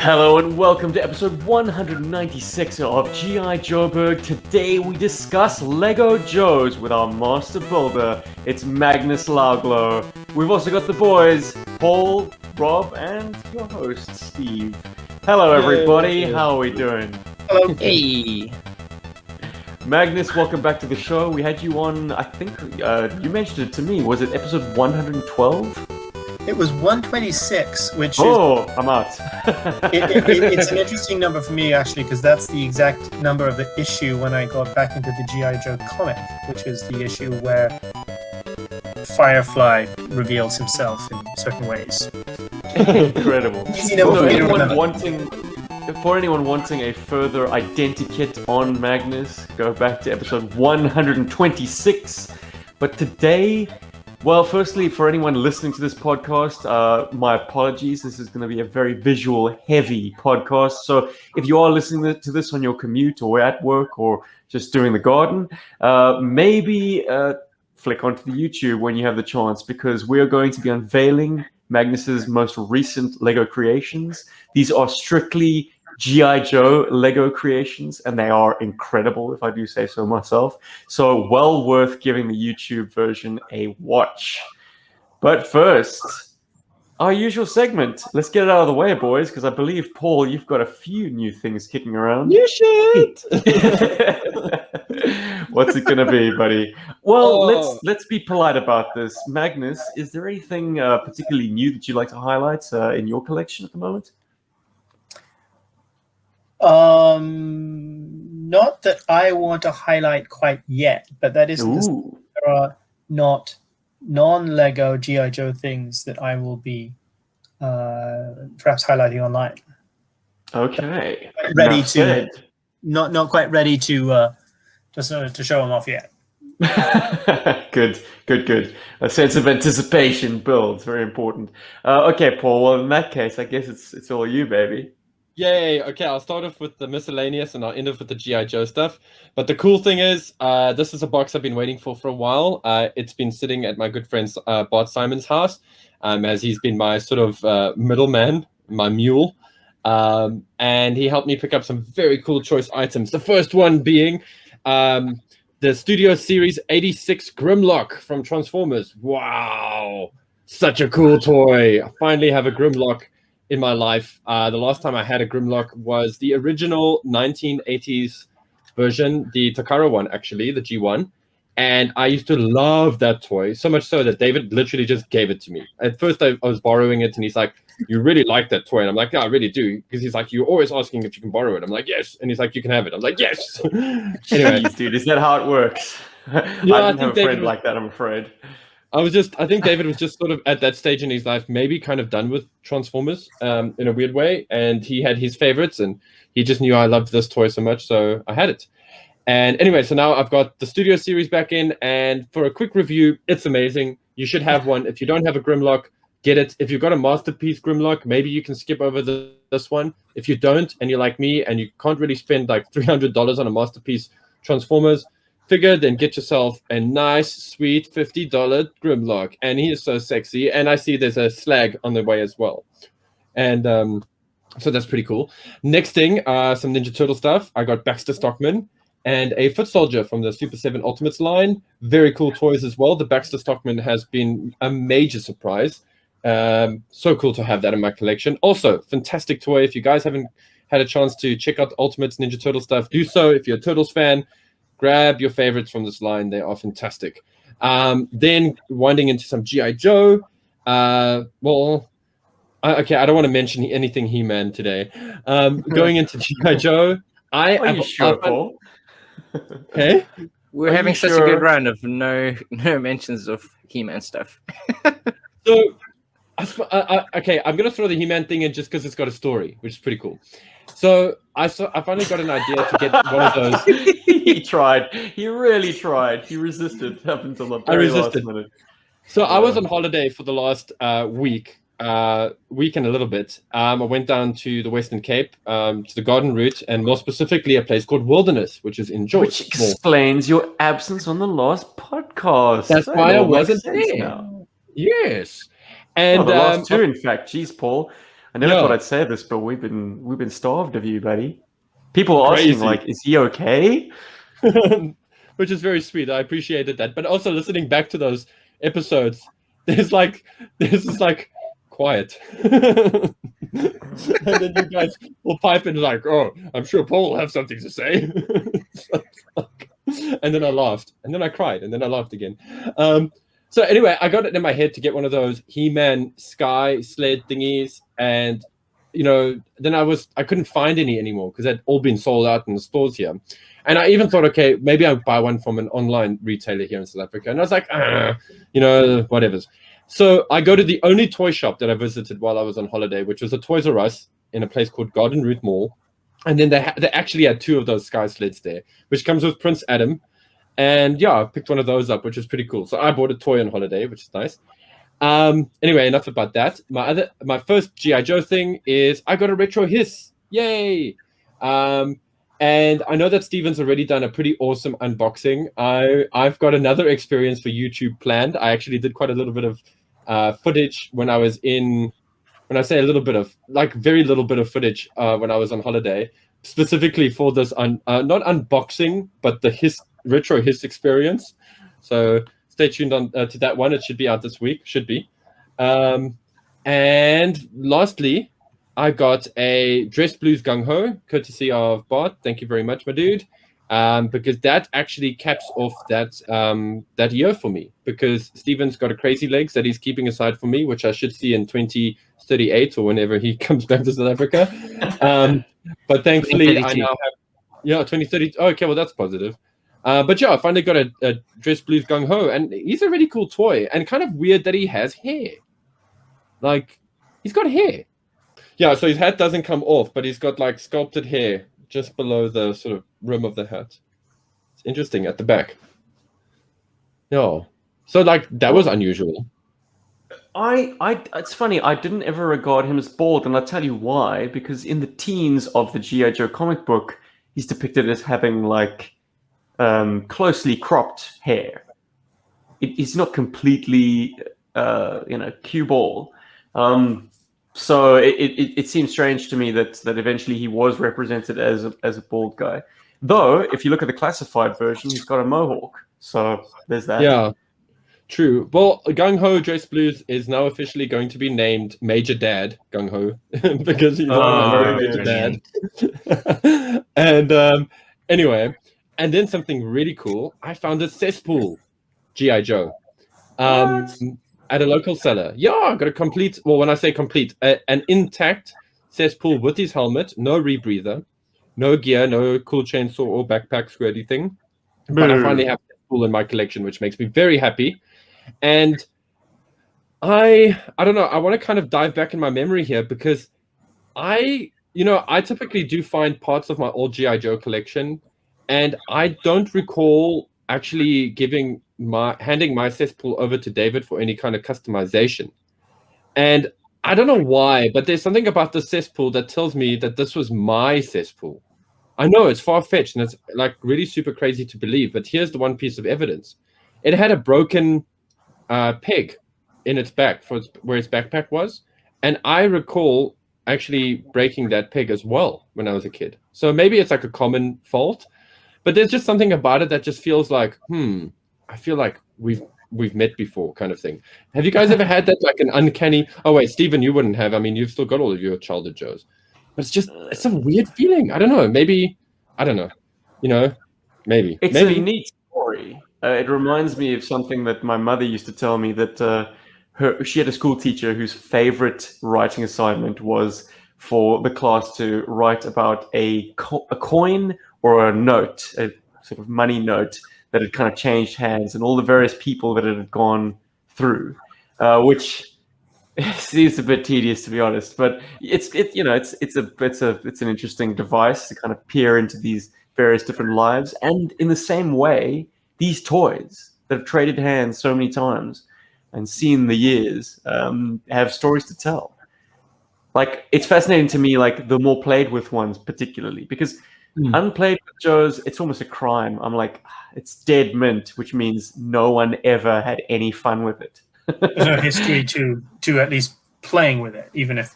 Hello and welcome to episode 196 of GI Joburg. Today we discuss Lego Joes with our Master Builder. It's Magnus Lauglo. We've also got the boys, Paul, Rob, and your host, Steve. Hello everybody, how are we doing? Hello. Hey. Magnus, welcome back to the show. We had you on, I think, you mentioned it to me. Was it episode 112? It was 126, which Oh, I'm out. it's an interesting number for me, actually, because that's the exact number of the issue when I got back into the GI Joe comic, which is the issue where Firefly reveals himself in certain ways. Incredible. Easy number for me to remember. For anyone wanting a further identikit on Magnus, go back to episode 126. But today, well, firstly, for anyone listening to this podcast, my apologies. This is going to be a very visual-heavy podcast. So if you are listening to this on your commute or at work or just doing the garden, maybe flick onto the YouTube when you have the chance, because we're going to be unveiling Magnus's most recent Lego creations. These are strictly GI Joe Lego creations, and they are incredible, if I do say so myself. So well worth giving the YouTube version a watch. But first, our usual segment. Let's get it out of the way, boys, because I believe, Paul, you've got a few new things kicking around. You should. What's it going to be, buddy? Well, let's be polite about this. Magnus, is there anything particularly new that you'd like to highlight in your collection at the moment? Not that I want to highlight quite yet, but that is there are not non-Lego GI Joe things that I will be perhaps highlighting online. Okay. Ready to not quite ready to show them off yet. Good. A sense of anticipation builds, very important. Okay, Paul. Well, in that case, I guess it's all you, baby. Yay. Okay, I'll start off with the miscellaneous and I'll end off with the GI Joe stuff. But the cool thing is, this is a box I've been waiting for a while. It's been sitting at my good friend Bart Simon's house, as he's been my sort of middleman, my mule. And he helped me pick up some very cool choice items. The first one being the Studio Series 86 Grimlock from Transformers. Wow, such a cool toy. I finally have a Grimlock in my life. The last time I had a Grimlock was the original 1980s version, the Takara one, actually, the G1. And I used to love that toy, so much so that David literally just gave it to me. At first, I was borrowing it, and he's like, "You really like that toy?" And I'm like, "Yeah, I really do." Because he's like, "You're always asking if you can borrow it." I'm like, "Yes." And he's like, "You can have it." I'm like, "Yes." Anyway, dude, is that how it works? Yeah, I didn't have a friend like that, I'm afraid. I think David was just sort of at that stage in his life, maybe kind of done with Transformers in a weird way. And he had his favorites, and he just knew I loved this toy so much, so I had it. And anyway, so now I've got the Studio Series back in, and for a quick review, it's amazing. You should have one. If you don't have a Grimlock, get it. If you've got a Masterpiece Grimlock, maybe you can skip over this one. If you don't, and you're like me, and you can't really spend like $300 on a Masterpiece Transformers figure, then get yourself a nice, sweet $50 Grimlock. And he is so sexy. And I see there's a slag on the way as well. And so that's pretty cool. Next thing, some Ninja Turtle stuff. I got Baxter Stockman and a Foot Soldier from the Super 7 Ultimates line. Very cool toys as well. The Baxter Stockman has been a major surprise. So cool to have that in my collection. Also, fantastic toy. If you guys haven't had a chance to check out the Ultimates Ninja Turtle stuff, do so. If you're a Turtles fan, grab your favorites from this line. They are fantastic. Then winding into some GI Joe. Okay, I don't want to mention anything He-Man today. Going into GI Joe. Are you sure, Paul? Okay. We're having such a good run of no mentions of He-Man stuff. So, okay, I'm going to throw the He-Man thing in just because it's got a story, which is pretty cool. So I finally got an idea to get one of those. He tried. He really tried. He resisted up until the very last minute. So I was on holiday for the last week and a little bit. I went down to the Western Cape, to the Garden Route, and more specifically a place called Wilderness, which is in George. Which explains your absence on the last podcast. That's why I wasn't there. Now. Yes. And the last two, in fact. Jeez, Paul. I never Yeah. thought I'd say this, but we've been starved of you, buddy. People are asking, Crazy. like, is he okay? Which is very sweet. I appreciated that. But also listening back to those episodes, there's like quiet. And then you guys will pipe in like, oh, I'm sure Paul will have something to say. And then I laughed. And then I cried. And then I laughed again. So anyway, I got it in my head to get one of those He-Man Sky sled thingies. And, then I couldn't find any anymore because they'd all been sold out in the stores here. And I even thought, okay, maybe I'll buy one from an online retailer here in South Africa. And I was like, whatever. So I go to the only toy shop that I visited while I was on holiday, which was a Toys R Us in a place called Garden Route Mall. And then they actually had 2 of those Sky sleds there, which comes with Prince Adam. And yeah, I picked one of those up, which was pretty cool. So I bought a toy on holiday, which is nice. Anyway, enough about that. My first GI Joe thing is I got a retro hiss. Yay! And I know that Steven's already done a pretty awesome unboxing. I've got another experience for YouTube planned. I actually did quite a little bit of footage when I was in. When I say a little bit of, like very little bit of footage when I was on holiday, specifically for this not unboxing, but the retro hiss experience. So stay tuned on to that one. It should be out this week. Should be. And lastly, I got a Dress Blues Gung Ho, courtesy of Bart. Thank you very much, my dude. Because that actually caps off that year for me. Because Steven's got a Crazy Legs that he's keeping aside for me, which I should see in 2038 or whenever he comes back to South Africa. But thankfully, I now have 2030. Oh, okay, well that's positive. But yeah, I finally got a Dress Blues Gung Ho, and he's a really cool toy, and kind of weird that he has hair. Like he's got hair. Yeah, so his hat doesn't come off, but he's got like sculpted hair just below the sort of rim of the hat. It's interesting at the back. Yeah. So like that was unusual. It's funny, I didn't ever regard him as bald, and I'll tell you why. Because in the teens of the G.I. Joe comic book, he's depicted as having like closely cropped hair. It's not completely cue ball. So it seems strange to me that eventually he was represented as a bald guy. Though, if you look at the classified version, he's got a mohawk. So there's that. Yeah, true. Well, Gung Ho Dress Blues is now officially going to be named Major Dad Gung Ho because he's Major Dad. And anyway, and then something really cool. I found a cesspool GI Joe. At a local seller. Yeah, I got a complete, well, when I say complete, an intact cesspool with his helmet, no rebreather, no gear, no cool chainsaw or backpack squirty thing. But I finally have a cesspool in my collection, which makes me very happy. And I don't know, I want to kind of dive back in my memory here because I typically do find parts of my old G.I. Joe collection, and I don't recall actually handing my cesspool over to David for any kind of customization. And I don't know why, but there's something about the cesspool that tells me that this was my cesspool. I know it's far-fetched and it's like really super crazy to believe, but here's the one piece of evidence. It had a broken peg in its back where its backpack was. And I recall actually breaking that peg as well when I was a kid. So maybe it's like a common fault, but there's just something about it that just feels like, I feel like we've met before kind of thing. Have you guys ever had that, like an uncanny, oh wait, Stephen, you wouldn't have, I mean, you've still got all of your childhood Joes, but it's a weird feeling. I don't know, maybe, I don't know, maybe. It's a neat story. It reminds me of something that my mother used to tell me, that she had a school teacher whose favorite writing assignment was for the class to write about a coin or a note, a sort of money note that had kind of changed hands and all the various people that it had gone through, which seems a bit tedious, to be honest. But it's an interesting device to kind of peer into these various different lives. And in the same way, these toys that have traded hands so many times and seen the years have stories to tell. Like, it's fascinating to me, like the more played with ones particularly, because unplayed with Joes, it's almost a crime. I'm like, it's dead mint, which means no one ever had any fun with it. There's no history to at least playing with it, even if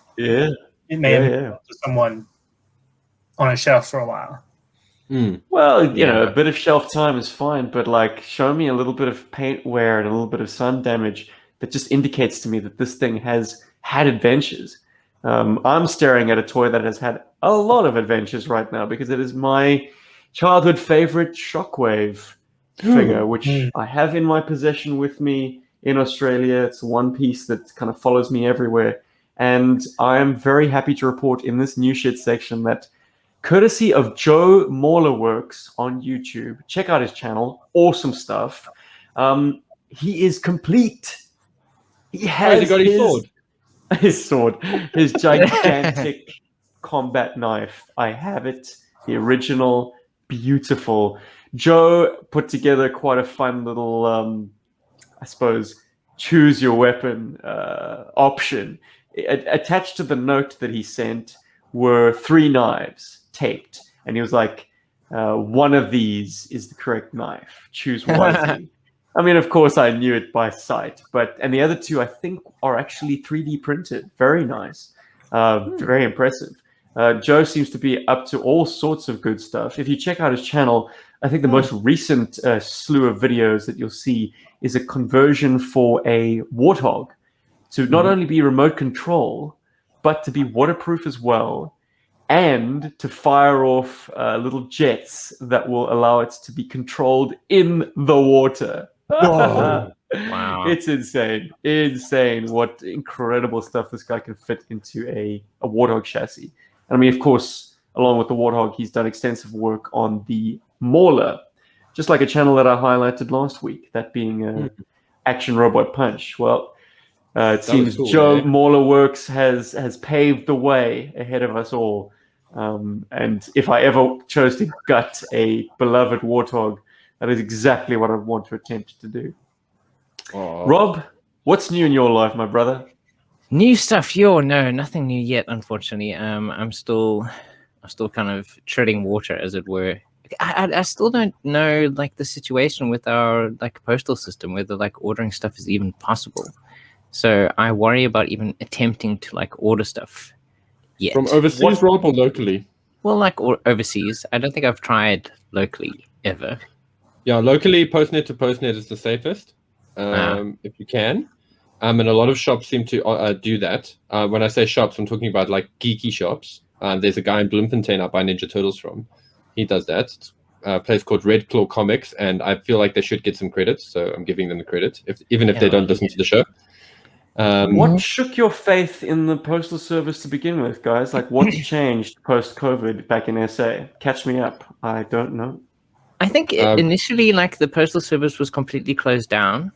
it may have been to someone on a shelf for a while. Well, you know, a bit of shelf time is fine, but like, show me a little bit of paint wear and a little bit of sun damage that just indicates to me that this thing has had adventures. I'm staring at a toy that has had a lot of adventures right now because it is my childhood favorite Shockwave figure, which I have in my possession with me in Australia. It's one piece that kind of follows me everywhere. And I am very happy to report in this new shit section that, courtesy of Joe Mauler Works on YouTube, check out his channel, awesome stuff. He is complete. He has his sword. His sword, his gigantic combat knife. I have it, the original, beautiful. Joe put together quite a fun little, I suppose, choose your weapon option. Attached to the note that he sent were 3 knives taped, and he was like, one of these is the correct knife. Choose wisely. I mean, of course, I knew it by sight, and the other 2, I think, are actually 3D printed. Very nice. Very impressive. Joe seems to be up to all sorts of good stuff. If you check out his channel, I think the most recent slew of videos that you'll see is a conversion for a Warthog to not only be remote control, but to be waterproof as well, and to fire off little jets that will allow it to be controlled in the water. Wow. It's insane. Insane what incredible stuff this guy can fit into a Warthog chassis. And I mean, of course, along with the Warthog, he's done extensive work on the Mauler, just like a channel that I highlighted last week, that being Action Robot Punch. Well, it seems cool, Joe Mauler Works has paved the way ahead of us all. And if I ever chose to gut a beloved Warthog, that is exactly what I want to attempt to do. Rob, what's new in your life, my brother? New stuff, no, nothing new yet, unfortunately. I'm still kind of treading water, as it were. I still don't know like the situation with our like postal system, whether like ordering stuff is even possible. So I worry about even attempting to like order stuff yet. From overseas, Rob, or locally? Well, like overseas. I don't think I've tried locally ever. Yeah, locally, Postnet to Postnet is the safest, if you can. And a lot of shops seem to do that. When I say shops, I'm talking about like geeky shops. There's a guy in Bloemfontein I buy Ninja Turtles from. He does that. It's a place called Red Claw Comics, and I feel like they should get some credit, so I'm giving them the credit, even if they don't listen to the show. What shook your faith in the postal service to begin with, guys? Like, what's changed post-COVID back in SA? Catch me up. I don't know. I think initially, like, the postal service was completely closed down.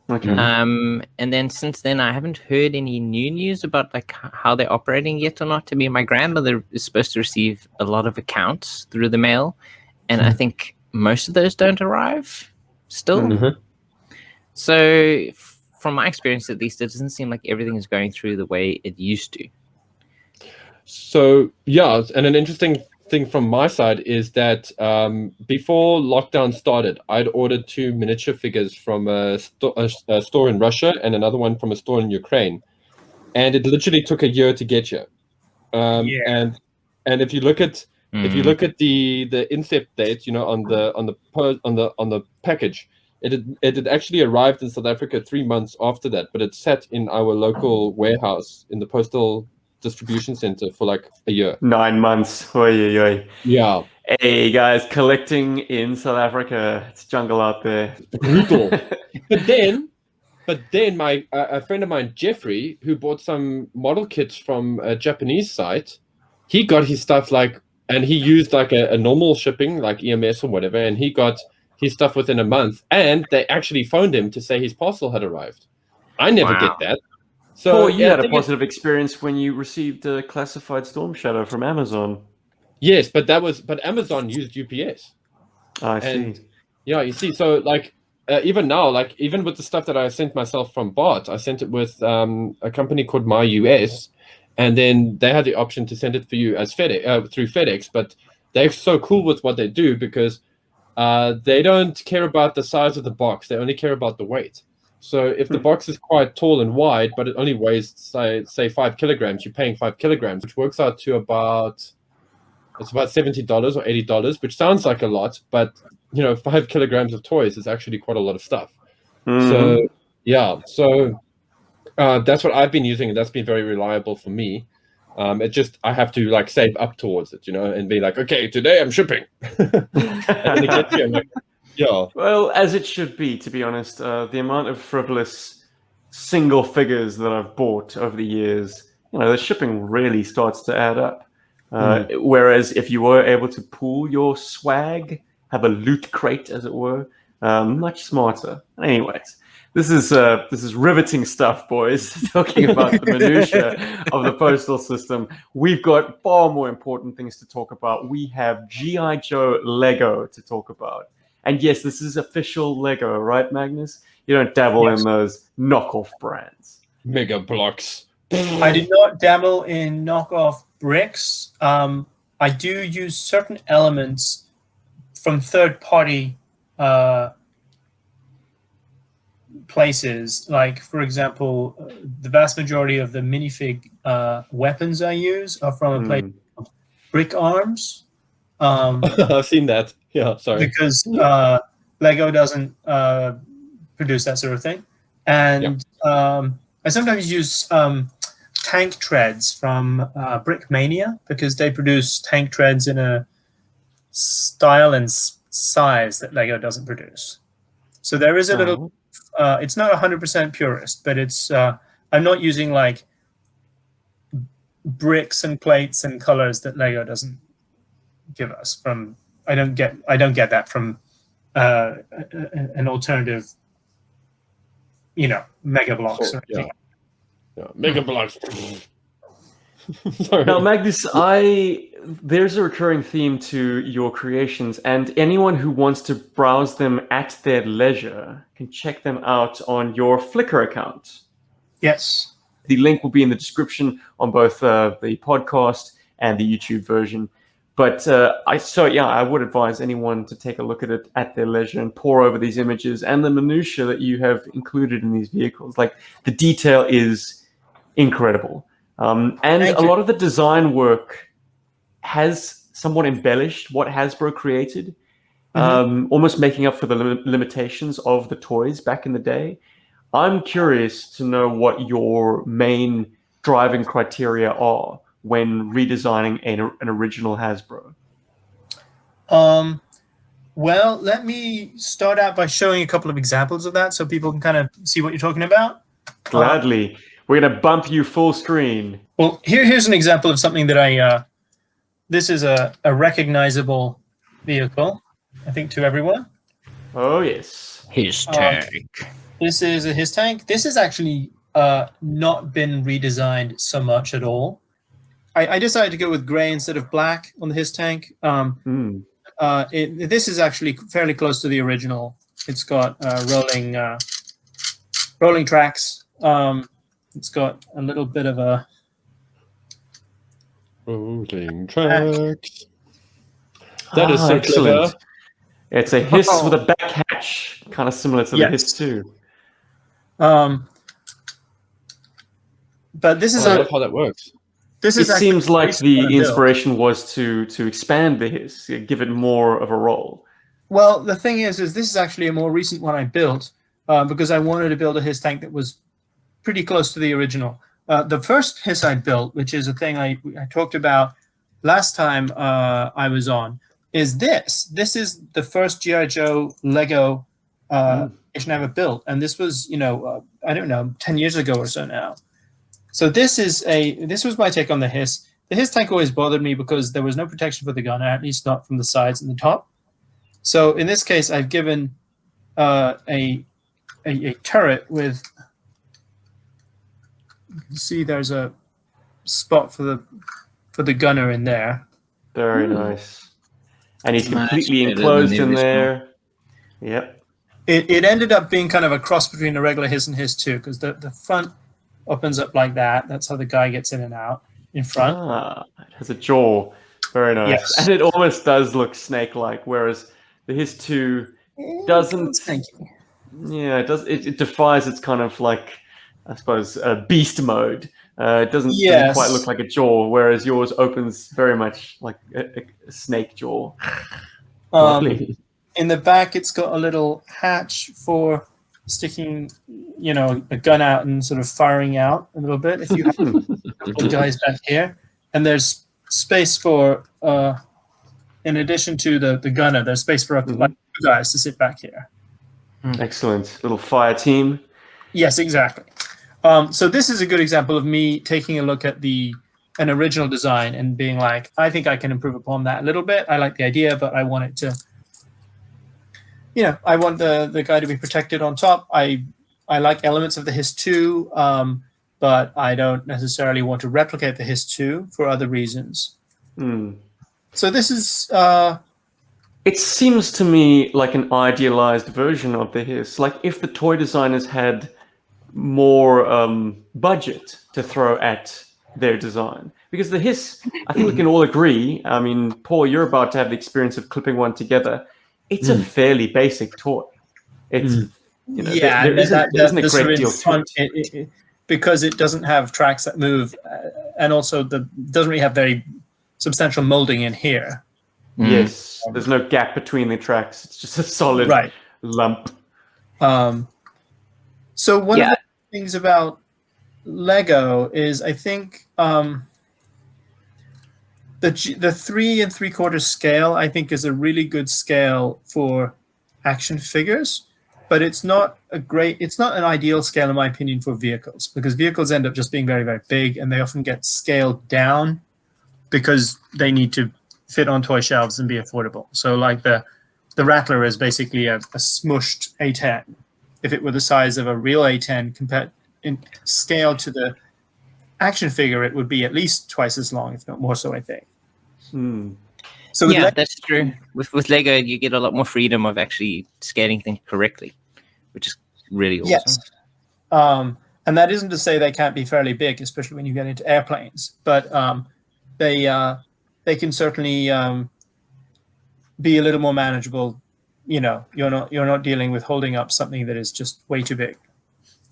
Okay. And then since then, I haven't heard any new news about like how they're operating yet or not. To me, my grandmother is supposed to receive a lot of accounts through the mail, and I think most of those don't arrive still. Mm-hmm. So, from my experience, at least, it doesn't seem like everything is going through the way it used to. So yeah, and an interesting thing from my side is that before lockdown started, I'd ordered 2 miniature figures from a store in Russia and another one from a store in Ukraine, and it literally took a year to get here. And if you look at the incept date, you know, on the package, it had actually arrived in South Africa 3 months after that, but it sat in our local warehouse in the postal distribution center for like a year. 9 months. Oy, oy, oy. Yeah. Hey guys, collecting in South Africa. It's jungle out there. Brutal. But then my a friend of mine, Jeffrey, who bought some model kits from a Japanese site, he got his stuff like, and he used like a normal shipping, like EMS or whatever, and he got his stuff within a month, and they actually phoned him to say his parcel had arrived. I never get that. So Paul, you had a positive experience when you received a classified Storm Shadow from Amazon. Yes, but Amazon used UPS. I see. Yeah, you see, so like even now, like even with the stuff that I sent myself from Bart, I sent it with a company called My US, and then they had the option to send it for you as FedEx through FedEx. But they're so cool with what they do because they don't care about the size of the box; they only care about the weight. So if the box is quite tall and wide, but it only weighs say 5 kilograms, you're paying 5 kilograms, which works out to about $70 or $80, which sounds like a lot, but 5 kilograms of toys is actually quite a lot of stuff. So yeah, so that's what I've been using, and that's been very reliable for me. It just I have to like save up towards it, and be like, okay, today I'm shipping. And then it gets here, I'm like, yeah. Well, as it should be, to be honest. The amount of frivolous single figures that I've bought over the years, the shipping really starts to add up. Whereas if you were able to pool your swag, have a loot crate, as it were, much smarter. Anyways, this is riveting stuff, boys. Talking about the minutia of the postal system, we've got far more important things to talk about. We have GI Joe Lego to talk about. And yes, this is official Lego, right, Magnus? You don't dabble in those knockoff brands. Mega Blocks. I did not dabble in knockoff bricks. I do use certain elements from third-party places. Like, for example, the vast majority of the minifig weapons I use are from a place called Brick Arms. I've seen that. Yeah, sorry. Because Lego doesn't produce that sort of thing. And I sometimes use tank treads from Brick Mania, because they produce tank treads in a style and size that Lego doesn't produce. So there is a little, it's not 100% purist, but it's, I'm not using like bricks and plates and colors that Lego doesn't give us from. I don't get that from an alternative, Mega Blocks or anything. Yeah, Mega Blocks. Now, Magnus, there's a recurring theme to your creations, and anyone who wants to browse them at their leisure can check them out on your Flickr account. Yes. The link will be in the description on both the podcast and the YouTube version. But I would advise anyone to take a look at it at their leisure and pore over these images and the minutia that you have included in these vehicles. Like, the detail is incredible. And a lot of the design work has somewhat embellished what Hasbro created, almost making up for the limitations of the toys back in the day. I'm curious to know what your main driving criteria are when redesigning an original Hasbro. Well, let me start out by showing a couple of examples of that so people can kind of see what you're talking about. Gladly. We're going to bump you full screen. Well, here's an example of something that this is a recognizable vehicle, I think, to everyone. Oh, yes. His tank. This is a his tank. This has actually not been redesigned so much at all. I decided to go with gray instead of black on the his tank. This is actually fairly close to the original. It's got rolling tracks. It's got a little bit of a rolling tracks. That is so excellent. clever. It's a hiss with a back hatch, kind of similar to the hiss too. But this is I love how that works. It seems like the inspiration was to expand the hiss, give it more of a role. Well, the thing is this is actually a more recent one I built because I wanted to build a hiss tank that was pretty close to the original. The first hiss I built, which is a thing I talked about last time I was on, is this. This is the first GI Joe Lego creation I ever built, and this was, I don't know, 10 years ago or so now. So this was my take on the hiss. The hiss tank always bothered me because there was no protection for the gunner, at least not from the sides and the top. So in this case, I've given a turret with. You see, there's a spot for the gunner in there. Very nice. And he's completely enclosed in there. Yep. It ended up being kind of a cross between a regular hiss and hiss too, because the front opens up like that. That's how the guy gets in and out in front. It has a jaw. Very nice. Yes. And it almost does look snake-like, whereas the hiss 2 doesn't. Yeah, it does. It defies its kind of like, I suppose, beast mode. It doesn't quite look like a jaw, whereas yours opens very much like a snake jaw. Lovely. In the back, it's got a little hatch for sticking, a gun out and sort of firing out a little bit. If you have a couple of guys back here, and there's space for, in addition to the gunner, there's space for like two guys to sit back here. Excellent. Little fire team. Yes, exactly. So this is a good example of me taking a look at an original design and being like, I think I can improve upon that a little bit. I like the idea, but I want it to, I want the guy to be protected on top. I like elements of the Hiss 2, but I don't necessarily want to replicate the Hiss 2 for other reasons. So this is... It seems to me like an idealized version of the Hiss. Like if the toy designers had more budget to throw at their design. Because the Hiss, I think we can all agree, I mean, Paul, you're about to have the experience of clipping one together. It's a fairly basic toy. It's, there isn't a great deal to it. Because it doesn't have tracks that move, and also doesn't really have very substantial molding in here. Yes, there's no gap between the tracks. It's just a solid lump. So one of the things about Lego is I think the 3 3/4 scale I think is a really good scale for action figures, but it's not an ideal scale in my opinion for vehicles, because vehicles end up just being very, very big, and they often get scaled down because they need to fit on toy shelves and be affordable. So like the Rattler is basically a smushed A10. If it were the size of a real A10 compared in scale to the action figure, it would be at least twice as long, if not more so, I think. So that's true. With Lego, you get a lot more freedom of actually scaling things correctly, which is really awesome. Yes. And that isn't to say they can't be fairly big, especially when you get into airplanes. But they can certainly be a little more manageable. You're not dealing with holding up something that is just way too big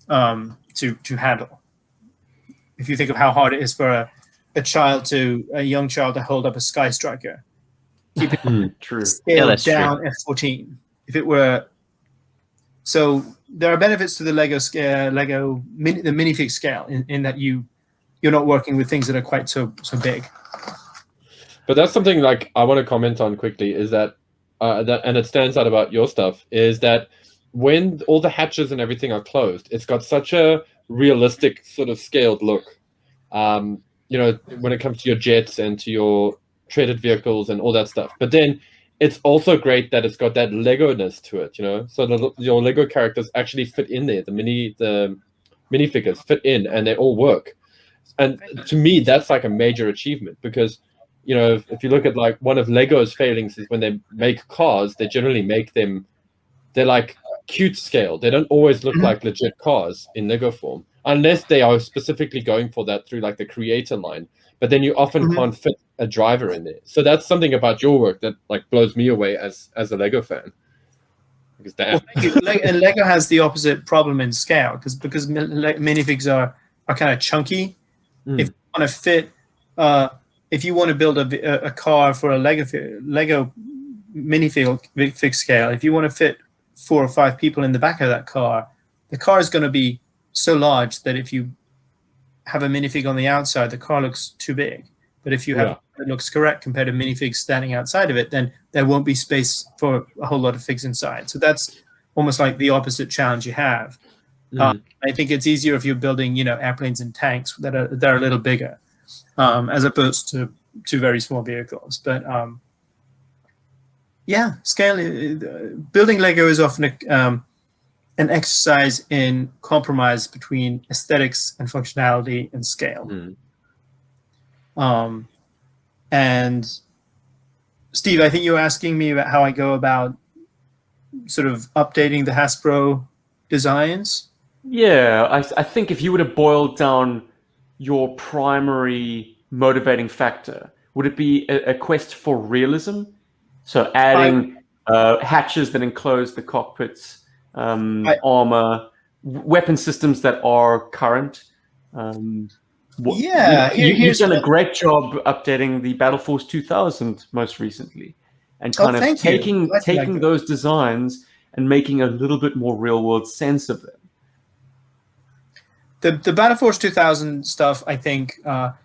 to handle. If you think of how hard it is for a young child to hold up a Skystriker, keep it scaled down F14. If it were, so there are benefits to the Lego scale, the minifig scale, in that you're not working with things that are quite so big. But that's something like I want to comment on quickly is that and it stands out about your stuff is that when all the hatches and everything are closed, it's got such a realistic sort of scaled look. When it comes to your jets and to your traded vehicles and all that stuff. But then it's also great that it's got that Lego-ness to it, So your Lego characters actually fit in there. The minifigures fit in and they all work. And to me, that's like a major achievement because, if you look at like one of Lego's failings is when they make cars, they generally make them, they're like cute scale. They don't always look like legit cars in Lego form, unless they are specifically going for that through like the creator line. But then you often can't fit a driver in there. So that's something about your work that like blows me away as a Lego fan. Because and Lego has the opposite problem in scale because minifigs are kind of chunky. If you want to fit, if you want to build a car for a Lego minifig scale, if you want to fit 4 or 5 people in the back of that car, the car is going to be so large that if you have a minifig on the outside, the car looks too big. But if you have it looks correct compared to minifigs standing outside of it, then there won't be space for a whole lot of figs inside. So that's almost like the opposite challenge you have. I think it's easier if you're building, airplanes and tanks that are a little bigger, as opposed to very small vehicles. But building Lego is often an exercise in compromise between aesthetics and functionality and scale. And Steve, I think you were asking me about how I go about sort of updating the Hasbro designs. Yeah, I think if you were to boil down your primary motivating factor, would it be a quest for realism? So adding hatches that enclose the cockpits, armor, weapon systems that are current. You've done a great job updating the Battle Force 2000 most recently, and kind of taking those designs and making a little bit more real world sense of them. The Battle Force 2000 stuff, I think, are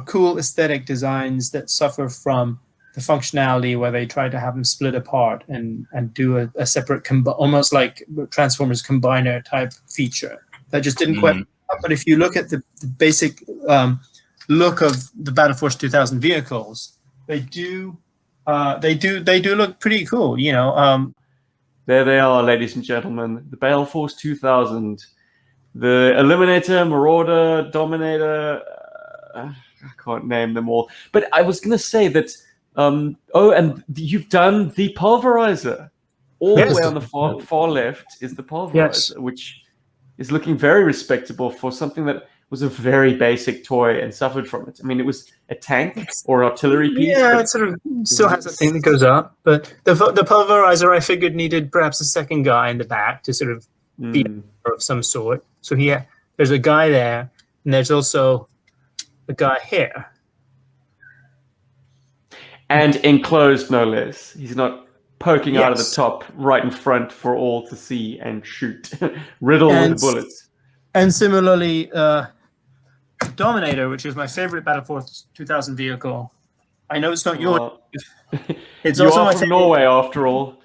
cool aesthetic designs that suffer from the functionality where they try to have them split apart and do a separate, almost like Transformers combiner type feature that just didn't quite work. But if you look at the basic look of the Battle Force 2000 vehicles, they do look pretty cool. You know, there they are, ladies and gentlemen, the Battle Force 2000. The Eliminator, Marauder, Dominator, I can't name them all. But I was going to say that, and you've done the Pulverizer. All the way on the far left is the Pulverizer, which is looking very respectable for something that was a very basic toy and suffered from it. I mean, it was a tank or an artillery piece. Yeah, it sort of still has a thing that goes up. But the Pulverizer, I figured, needed perhaps a second guy in the back to sort of be of some sort. So there's a guy there, and there's also a guy here. And enclosed, no less. He's not poking out of the top right in front for all to see and shoot. Riddled with bullets. And similarly, Dominator, which is my favorite Battle Force 2000 vehicle. I know it's not yours. It's also my from Norway, after all.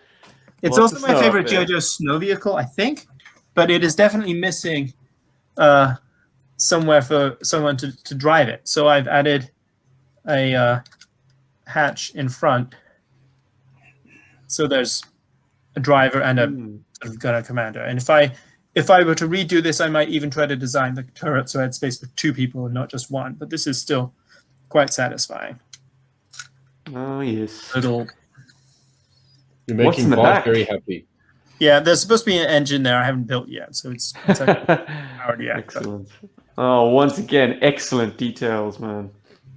It's also my favorite GI Joe snow vehicle, I think. But it is definitely missing somewhere for someone to drive it. So I've added a hatch in front. So there's a driver and a sort of gunner commander. And if I were to redo this, I might even try to design the turret so I had space for two people and not just one. But this is still quite satisfying. Oh, yes. You're making Bob very happy. Yeah, there's supposed to be an engine there I haven't built yet, so it's powered yet. Excellent. Oh, once again, excellent details, man.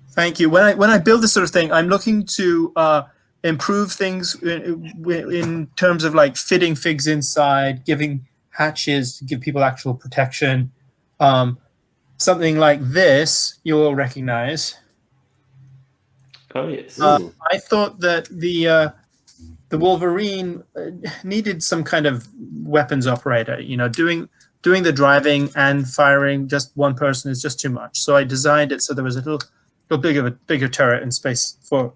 Thank you. When I build this sort of thing, I'm looking to improve things in terms of like fitting figs inside, giving hatches to give people actual protection. Something like this you'll recognize. Oh yes. I thought that the Wolverine needed some kind of weapons operator. You know, doing the driving and firing just one person is just too much. So I designed it so there was a little bigger turret in space for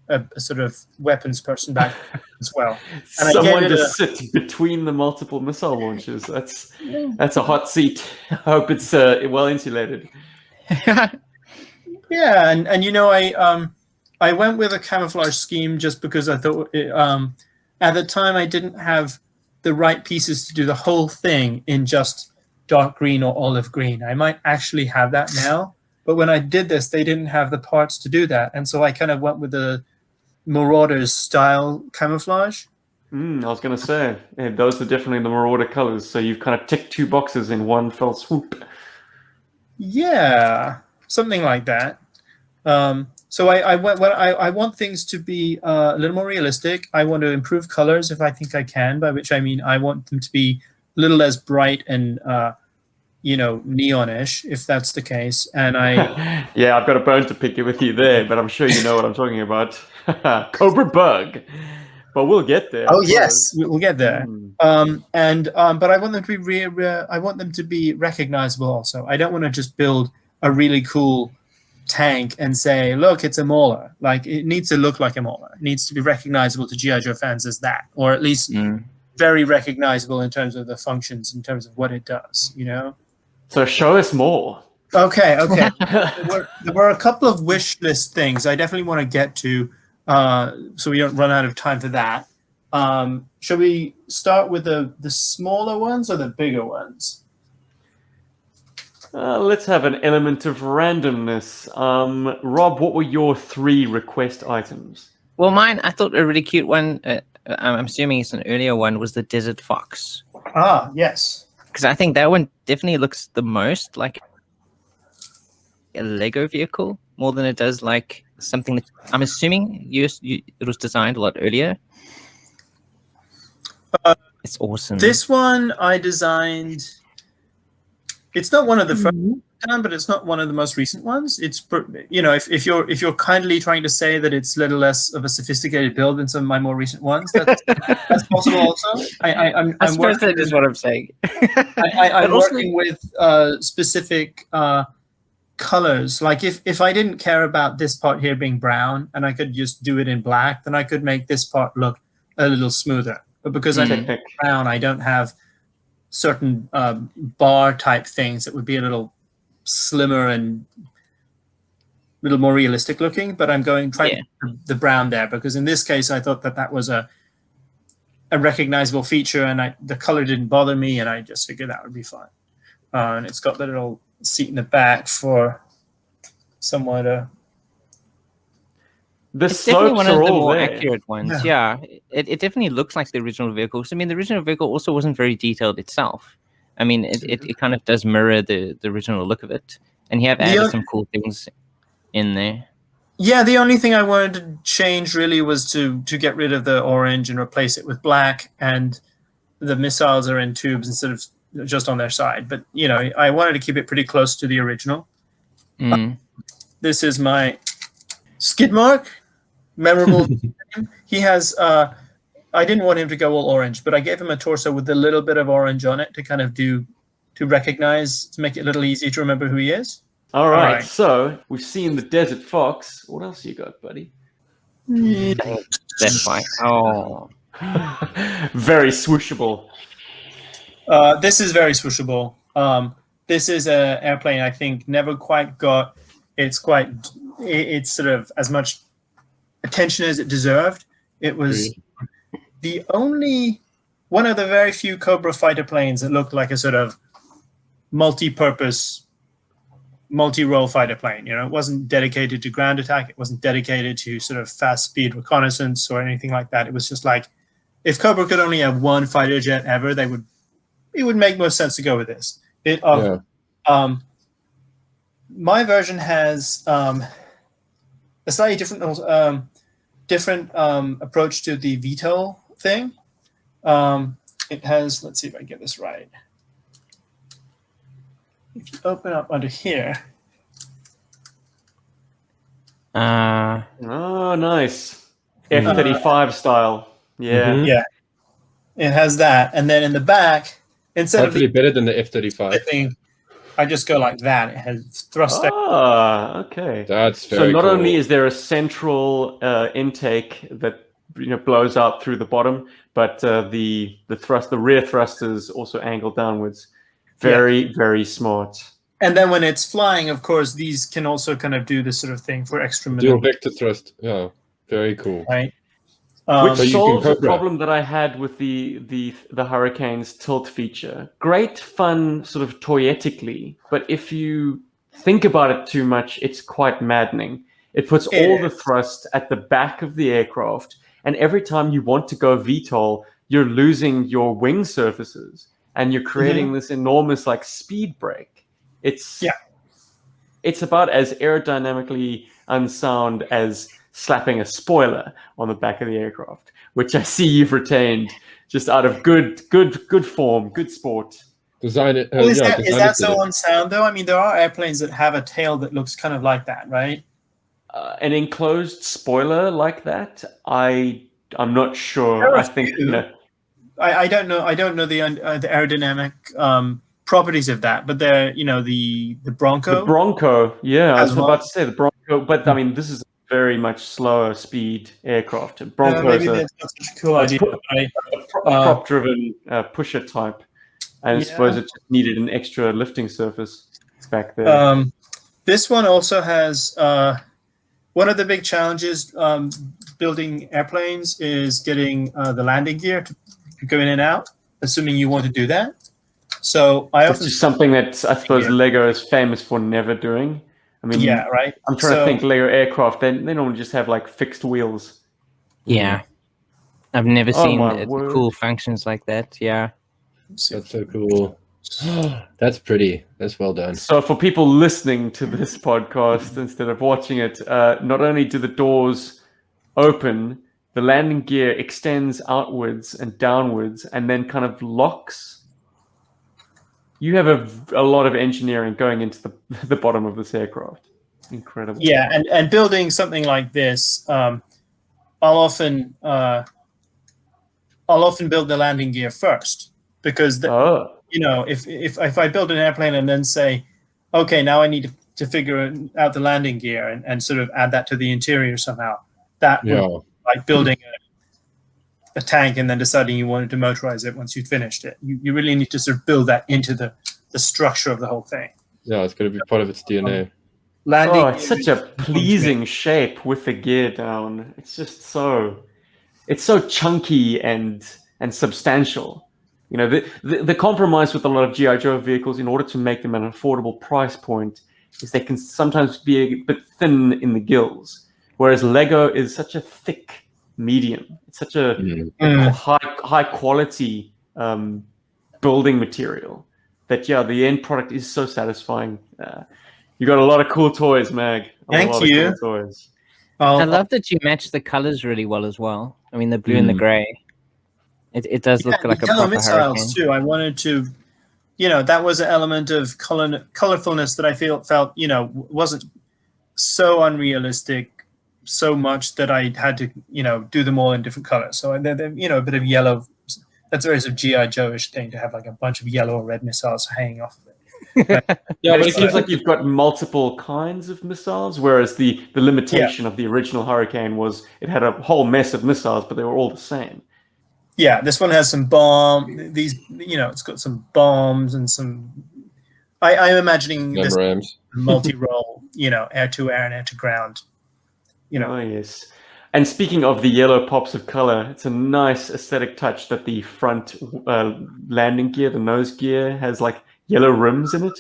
a sort of weapons person back as well. And someone to sit between the multiple missile launchers. That's a hot seat. I hope it's well insulated. Yeah, and you know, I went with a camouflage scheme just because I thought at the time I didn't have the right pieces to do the whole thing in just dark green or olive green. I might actually have that now, but when I did this, they didn't have the parts to do that, and so I kind of went with the Marauders style camouflage. I was going to say, those are definitely the Marauder colors, so you've kind of ticked two boxes in one fell swoop. Yeah, something like that. So I want things to be a little more realistic. I want to improve colors if I think I can, by which I mean I want them to be a little less bright and neonish, if that's the case. And yeah, I've got a bone to pick with you there, but I'm sure you know what I'm talking about. Cobra Bug. But we'll get there. Oh yes, we'll get there. But I want them to be I want them to be recognizable also. I don't want to just build a really cool tank and say, look, it's a Mauler. Like, it needs to look like a Mauler. It needs to be recognizable to GI Joe fans as that, or at least very recognizable in terms of the functions, in terms of what it does, you know? So show us more. Okay. There were a couple of wish list things I definitely want to get to, so we don't run out of time for that. Shall we start with the smaller ones or the bigger ones? Let's have an element of randomness. Rob, what were your 3 request items? Well, mine, I thought a really cute one, I'm assuming it's an earlier one, was the Desert Fox. Ah, yes. Because I think that one definitely looks the most like a Lego vehicle, more than it does like something that I'm assuming it was designed a lot earlier. It's awesome. This one I designed. It's not one of the first time, but it's not one of the most recent ones. It's if you're kindly trying to say that it's a little less of a sophisticated build than some of my more recent ones, that's possible also. I suppose that is what I'm saying. I'm working with specific colors. Like if I didn't care about this part here being brown and I could just do it in black, then I could make this part look a little smoother. But because I'm brown, I don't have certain bar type things that would be a little slimmer and a little more realistic looking. But I'm trying the brown there because in this case, I thought that was a recognizable feature, and the color didn't bother me, and I just figured that would be fine. And it's got the little seat in the back for somewhat it's definitely one of the more accurate ones. Yeah, it definitely looks like the original vehicle. So, I mean, the original vehicle also wasn't very detailed itself. I mean, it kind of does mirror the original look of it, and you have added some cool things in there. Yeah, the only thing I wanted to change really was to get rid of the orange and replace it with black, and the missiles are in tubes instead of just on their side. But I wanted to keep it pretty close to the original. This is my skid mark. Memorable. He has. I didn't want him to go all orange, but I gave him a torso with a little bit of orange on it to kind of to recognize, to make it a little easier to remember who he is. All right. So we've seen the Desert Fox. What else you got, buddy? That's fine. Oh, very swooshable. This is very swooshable. This is an airplane I think never quite got. It's sort of as much attention as it deserved. It was the only one of the very few Cobra fighter planes that looked like a sort of multi-purpose, multi-role fighter plane. It wasn't dedicated to ground attack. It wasn't dedicated to sort of fast speed reconnaissance or anything like that. It was just like, if Cobra could only have one fighter jet ever, it would make most sense to go with this. My version has a slightly different approach to the VTOL thing. It has, let's see if I get this right. If you open up under here. Oh, nice. F-35 style. Yeah. Yeah. It has that. And then in the back, instead hopefully of better than the F-35 thing, I just go like that. It has thrust. Okay. That's very So not cool. only is there a central intake that blows out through the bottom, but the rear thrusters also angle downwards. Very, very smart. And then when it's flying, of course, these can also kind of do this sort of thing for extra dual vector thrust. Yeah, very cool. Right. Which solves a problem that I had with the Hurricane's tilt feature. Great fun, sort of toyetically, but if you think about it too much, it's quite maddening. It puts all the thrust at the back of the aircraft, and every time you want to go VTOL, you're losing your wing surfaces, and you're creating this enormous speed break. It's about as aerodynamically unsound as slapping a spoiler on the back of the aircraft, which I see you've retained just out of good form, good sport. Design it. Is that so unsound though? I mean, there are airplanes that have a tail that looks kind of like that, right? An enclosed spoiler like that, I'm not sure. I think I don't know. I don't know the aerodynamic properties of that, but they're the Bronco. The Bronco, yeah, I was about to say the Bronco, but I mean this is very much slower speed aircraft. Bronco maybe that's not such a cool idea. Prop-driven pusher type, and I suppose it just needed an extra lifting surface back there. This one also has one of the big challenges building airplanes is getting the landing gear to go in and out, assuming you want to do that. So it's just something that I suppose Lego is famous for never doing. I mean, right. I'm trying to think Lego aircraft. They normally just have fixed wheels. Yeah, I've never seen cool functions like that. Yeah, that's so cool. That's pretty. That's well done. So for people listening to this podcast instead of watching it, not only do the doors open, the landing gear extends outwards and downwards and then kind of locks. You have a lot of engineering going into the bottom of this aircraft. Incredible. Yeah, and building something like this, I'll often build the landing gear first, because if I build an airplane and then say, okay, now I need to figure out the landing gear and sort of add that to the interior somehow, that would be like building a tank and then deciding you wanted to motorize it once you'd finished it. You really need to sort of build that into the structure of the whole thing. Yeah, it's going to be part of its DNA. It's such a pleasing shape with the gear down. It's just it's so chunky and substantial. You know, the compromise with a lot of GI Joe vehicles, in order to make them an affordable price point, is they can sometimes be a bit thin in the gills, whereas Lego is such a thick medium. It's such a high quality building material that the end product is so satisfying. You got a lot of cool toys, Mag. Thank you. Cool toys. I love that you match the colors really well as well. I mean, the blue and the gray. It does look like a yellow proper missiles hurricane. too. I wanted to, that was an element of colorfulness that I felt wasn't so unrealistic, so much that I had to do them all in different colors. So a bit of yellow. That's a very sort of GI Joe-ish thing to have like a bunch of yellow or red missiles hanging off of it. But it seems like you've got multiple kinds of missiles, whereas the limitation of the original Hurricane was it had a whole mess of missiles, but they were all the same. Yeah, this one has some it's got some bombs and some. I'm imagining this multi-role, air-to-air and air-to-ground. Oh yes. And speaking of the yellow pops of color, it's a nice aesthetic touch that the front landing gear, the nose gear, has like yellow rims in it.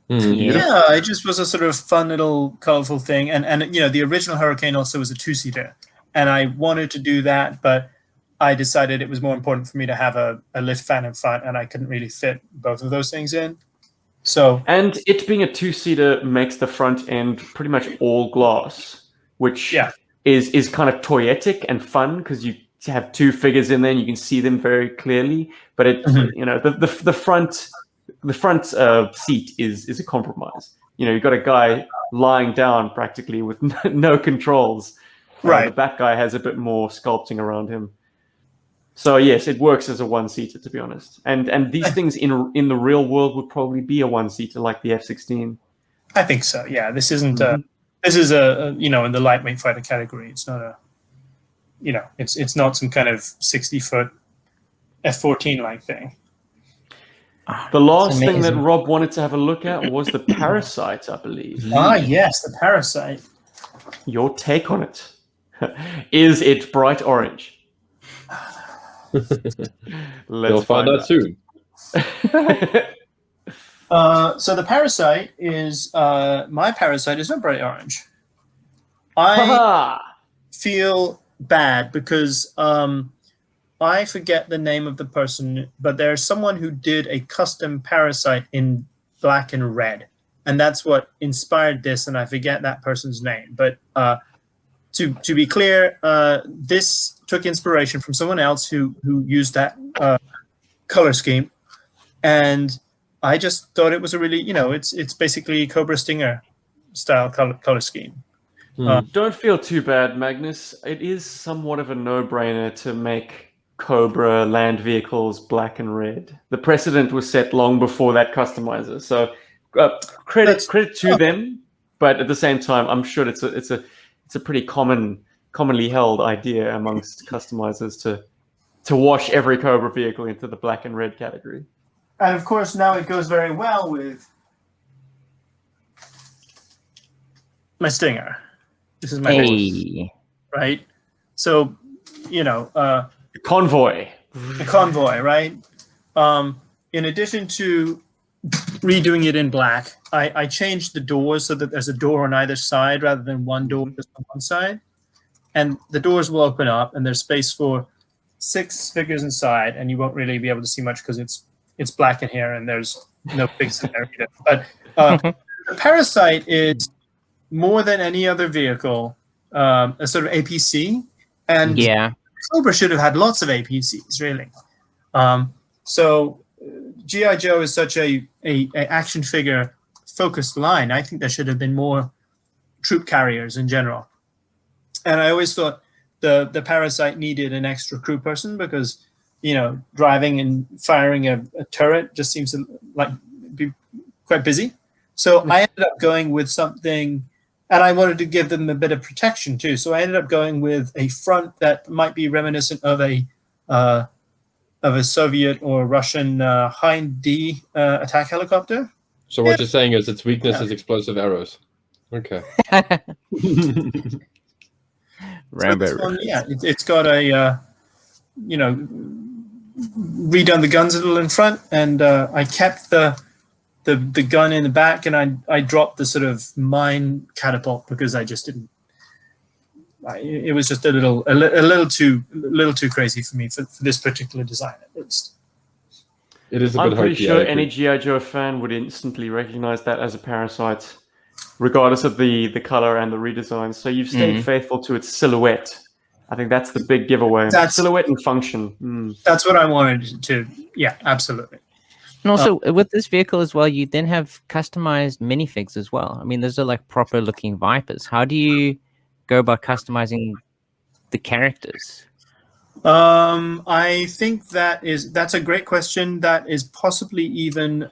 Yeah, it just was a sort of fun little colorful thing. And the original Hurricane also was a two-seater. And I wanted to do that, but I decided it was more important for me to have a lift fan in front, and I couldn't really fit both of those things in. And it being a two-seater makes the front end pretty much all glass, which is kind of toyetic and fun because you have two figures in there and you can see them very clearly. But the front seat is a compromise. You've got a guy lying down practically with no controls. Right. The back guy has a bit more sculpting around him. So yes, it works as a one-seater, to be honest. And these things in the real world would probably be a one-seater like the F-16. I think so. Yeah, this isn't. This is in the lightweight fighter category. It's not a. It's not some kind of 60-foot F-14 like thing. The last thing that Rob wanted to have a look at was the Parasite, I believe. Yes, the Parasite. Your take on it. Is it bright orange? You'll find out soon. So the Parasite is my Parasite is not bright orange. I feel bad because I forget the name of the person, but there's someone who did a custom Parasite in black and red, and that's what inspired this. And I forget that person's name, but to be clear, this took inspiration from someone else who used that color scheme, and I just thought it was a really, it's basically Cobra Stinger style color scheme. Don't feel too bad, Magnus. It is somewhat of a no-brainer to make Cobra land vehicles black and red. The precedent was set long before that customizer. So credit to them, but at the same time, I'm sure it's a pretty commonly held idea amongst customizers to wash every Cobra vehicle into the black and red category. And of course, now it goes very well with my Stinger. This is my horse, right? So, the Convoy. The Convoy, right? In addition to redoing it in black, I changed the doors so that there's a door on either side rather than one door just on one side. And the doors will open up, and there's space for 6 figures inside, and you won't really be able to see much because it's black in here and there's no pigs in there either. But the Parasite is more than any other vehicle, a sort of APC And Yeah. Cobra should have had lots of APCs, really. So GI Joe is such a action figure focused line. I think there should have been more troop carriers in general. And I always thought the Parasite needed an extra crew person because, driving and firing a turret just seems to like be quite busy. So I ended up going with something, and I wanted to give them a bit of protection too. So I ended up going with a front that might be reminiscent of a Soviet or Russian Hind D attack helicopter. So what you're saying is its weakness is explosive arrows. Okay. Rambo. So it's got a redone the guns a little in front, and I kept the gun in the back, and I dropped the sort of mine catapult because I just didn't. It was just a little too crazy for me for this particular design, at least. It is a bit I'm pretty hokey, sure I agree. any GI Joe fan would instantly recognize that as a Parasite, regardless of the color and the redesign. So you've stayed faithful to its silhouette. I think that's the big giveaway. Silhouette and function. That's what I wanted to. Yeah, absolutely. And also with this vehicle as well, you then have customized minifigs as well. I mean, those are like proper looking Vipers. How do you go about customizing the characters? I think that's a great question. That is possibly even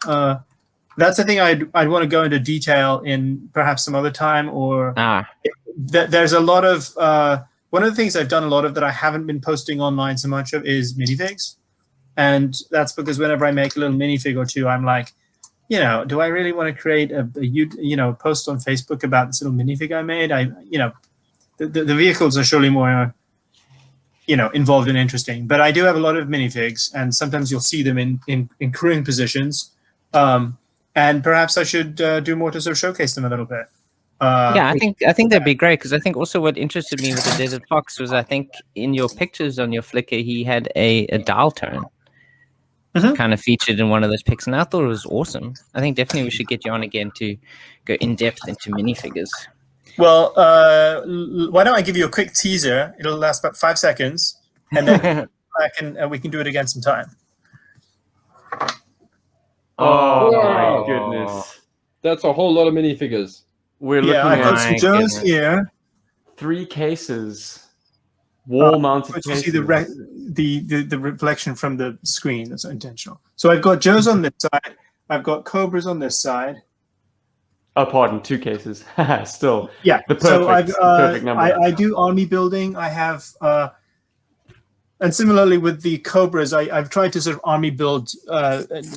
that's a thing I'd want to go into detail in perhaps some other time. Or there's a lot of one of the things I've done a lot of that I haven't been posting online so much of is minifigs, and that's because whenever I make a little minifig or two, I'm like, do I really want to create a post on Facebook about this little minifig I made? The vehicles are surely more involved and interesting, but I do have a lot of minifigs, and sometimes you'll see them in crewing positions, and perhaps I should do more to sort of showcase them a little bit. I think that'd be great, because I think also what interested me with the Desert Fox was I think in your pictures on your Flickr he had a dial tone kind of featured in one of those pics, and I thought it was awesome. I think definitely we should get you on again to go in depth into minifigures. Well, why don't I give you a quick teaser? It'll last about 5 seconds, and then we can do it again sometime. Oh Wow. my goodness! That's a whole lot of minifigures. We're looking I've got at some Joes here. 3 cases, wall-mounted But you cases. see the reflection from the screen. That's intentional. So I've got Joes on this side. I've got Cobras on this side. Oh, pardon, 2 cases. Still, Yeah. the perfect, So perfect number. I do army building. I have, and similarly with the Cobras, I've tried to sort of army build,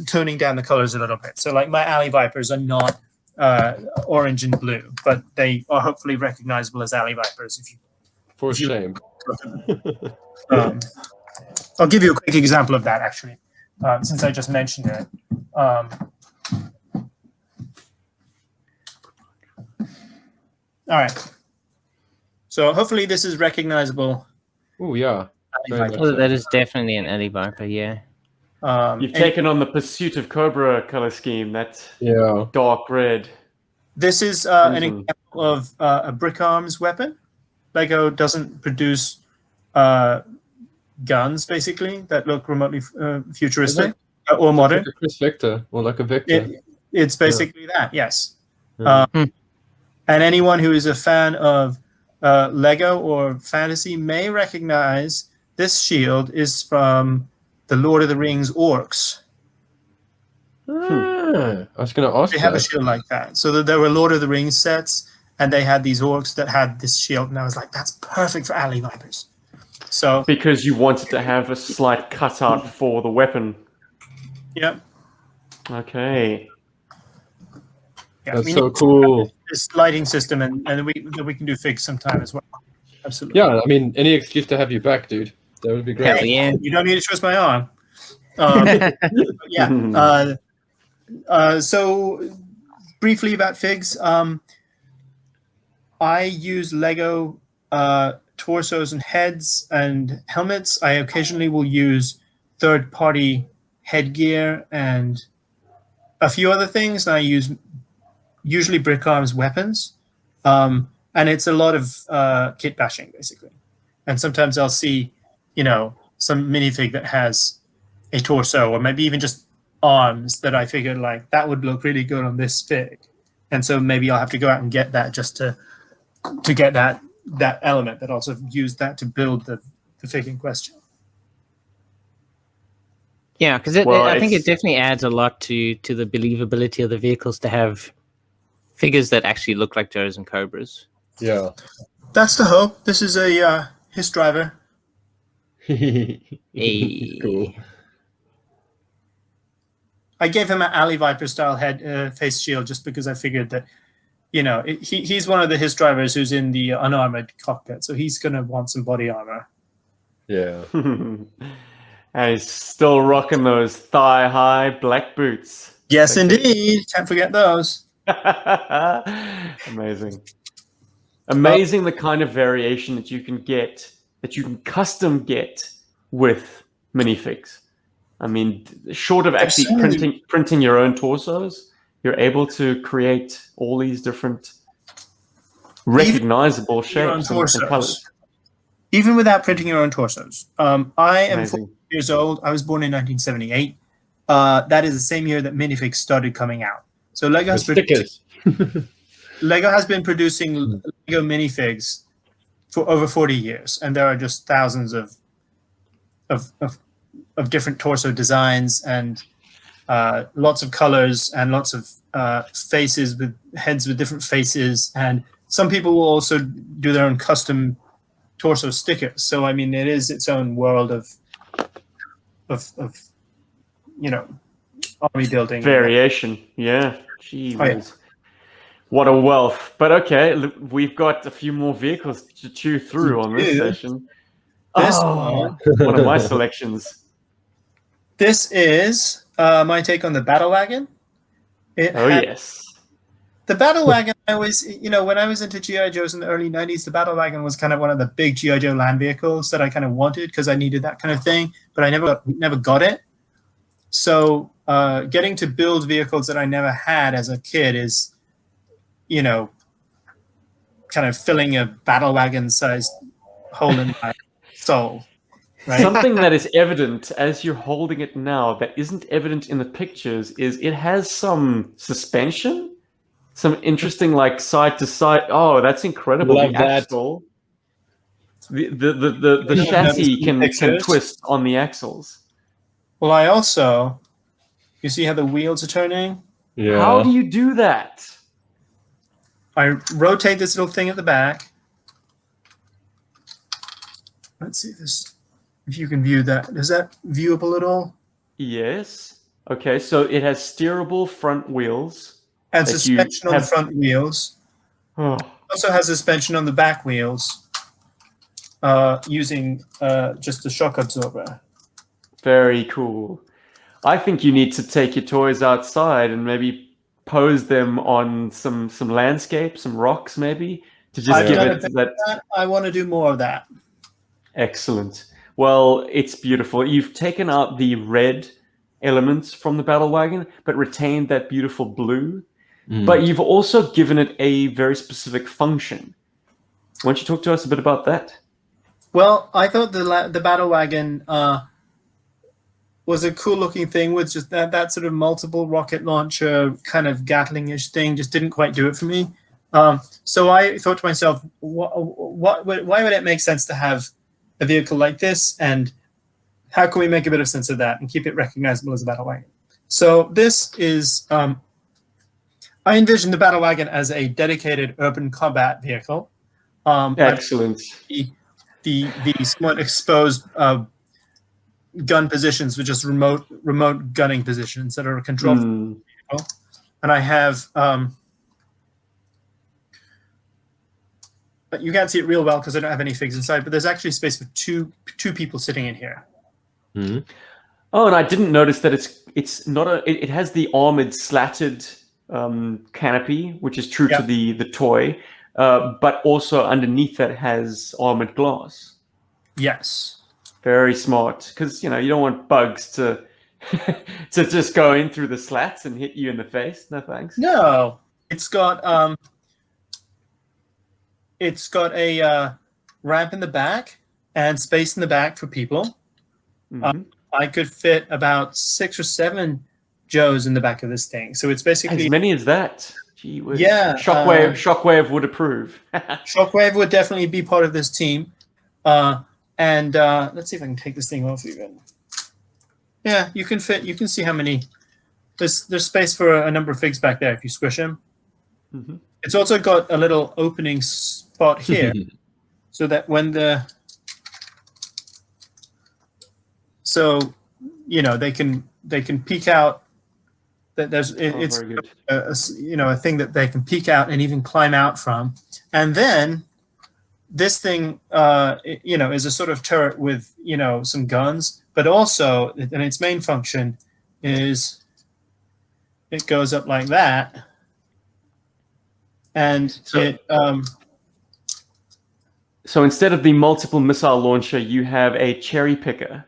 toning down the colors a little bit. So like my Alley Vipers are not orange and blue, but they are hopefully recognizable as Alley Vipers. For shame. I'll give you a quick example of that, actually, since I just mentioned it. All right. So hopefully this is recognizable. Oh, yeah. Oh, that is definitely an Alley Viper, yeah. You've taken on the Pursuit of Cobra color scheme. That's dark red. This is an example of a brick arms weapon. Lego doesn't produce guns, basically, that look remotely futuristic or modern. Like a Chris Vector, or like a Vector. It's basically that, yes. And anyone who is a fan of Lego or fantasy may recognize this shield is from the Lord of the Rings orcs. I was going to ask They have a shield like that. So there were Lord of the Rings sets, and they had these orcs that had this shield, and I was like, that's perfect for Alley Vipers. So because you wanted to have a slight cutout for the weapon. Yep. Okay. Yeah, that's so cool. This lighting system, and we can do figs sometime as well. Absolutely. Yeah, I mean, any excuse to have you back, dude. That would be great. Hell yeah. You don't need to twist my arm. So briefly about figs. I use Lego torsos and heads and helmets. I occasionally will use third-party headgear and a few other things. And I use usually brick arms weapons. And it's a lot of kit bashing, basically. and sometimes I'll see, some minifig that has a torso or maybe even just arms that I figured like that would look really good on this fig, and so maybe I'll have to go out and get that just to get that element, but also use that to build the fig in question. Yeah, because I think it definitely adds a lot to the believability of the vehicles to have figures that actually look like Joes and Cobras. Yeah. That's the hope. This is a his driver. Cool. I gave him an Alley Viper style head face shield just because I figured that, he's one of the his drivers who's in the unarmored cockpit, so he's going to want some body armor. Yeah. And he's still rocking those thigh-high black boots. Yes, indeed. Can't forget those. Amazing. Amazing the kind of variation that you can get, that you can custom get with minifigs. I mean, short of actually printing your own torsos, you're able to create all these different recognizable shapes and colors. Even without printing your own torsos. I am 4 years old. I was born in 1978. That is the same year that minifigs started coming out. So Lego has been producing Lego minifigs for over 40 years, and there are just thousands of different torso designs and lots of colors and lots of faces with heads with different faces, and some people will also do their own custom torso stickers. So I mean, it is its own world of army building variation. Yeah, gee whiz. Oh, yeah. What a wealth. But okay, look, we've got a few more vehicles to chew through on this session. One of my selections. This is my take on the battle wagon. Yes. The battle wagon, I was, when I was into GI Joes in the early 90s, the battle wagon was kind of one of the big GI Joe land vehicles that I kind of wanted because I needed that kind of thing, but I never got it. So getting to build vehicles that I never had as a kid is, kind of filling a battle wagon-sized hole in my soul. Right? Something that is evident as you're holding it now that isn't evident in the pictures is it has some suspension. Some interesting, like side to side. Oh, that's incredible! Love the that. axle, the chassis can twist on the axles. Well, I also, you see how the wheels are turning? Yeah. How do you do that? I rotate this little thing at the back. Let's see if you can view that. Is that viewable at all? Yes. Okay, so it has steerable front wheels. And suspension on the front wheels. Oh. Also has suspension on the back wheels using just the shock absorber. Very cool. I think you need to take your toys outside and maybe pose them on some landscape, some rocks maybe, to just give it that. I want to do more of that. Excellent. Well, it's beautiful. You've taken out the red elements from the battle wagon, but retained that beautiful blue. But you've also given it a very specific function. Why don't you talk to us a bit about that? Well, I thought the battle wagon was a cool looking thing with just that sort of multiple rocket launcher kind of Gatling-ish thing. Just didn't quite do it for me. So I thought to myself, why would it make sense to have a vehicle like this, and how can we make a bit of sense of that and keep it recognizable as a battle wagon? So this is. I envision the battle wagon as a dedicated urban combat vehicle. Excellent. The somewhat exposed gun positions with just remote gunning positions that are controlled. And I have but you can't see it real well because I don't have any figs inside. But there's actually space for two people sitting in here. Oh, and I didn't notice that it's not it has the armored slatted canopy, which is true to the toy, but also underneath that has armored glass. Yes. Very smart, because you don't want bugs to just go in through the slats and hit you in the face. No thanks. No, it's got a ramp in the back and space in the back for people. I could fit about 6 or 7 Joes in the back of this thing. So it's basically as many as that. Gee whiz. Yeah, Shockwave would approve. Shockwave would definitely be part of this team. And let's see if I can take this thing off even. Yeah, you can fit. You can see how many. There's space for a number of figs back there if you squish them. It's also got a little opening spot here, so that when they can peek out. That it's a thing that they can peek out and even climb out from, and then this thing is a sort of turret with some guns, but also and its main function is it goes up like that, and so instead of the multiple missile launcher, you have a cherry picker.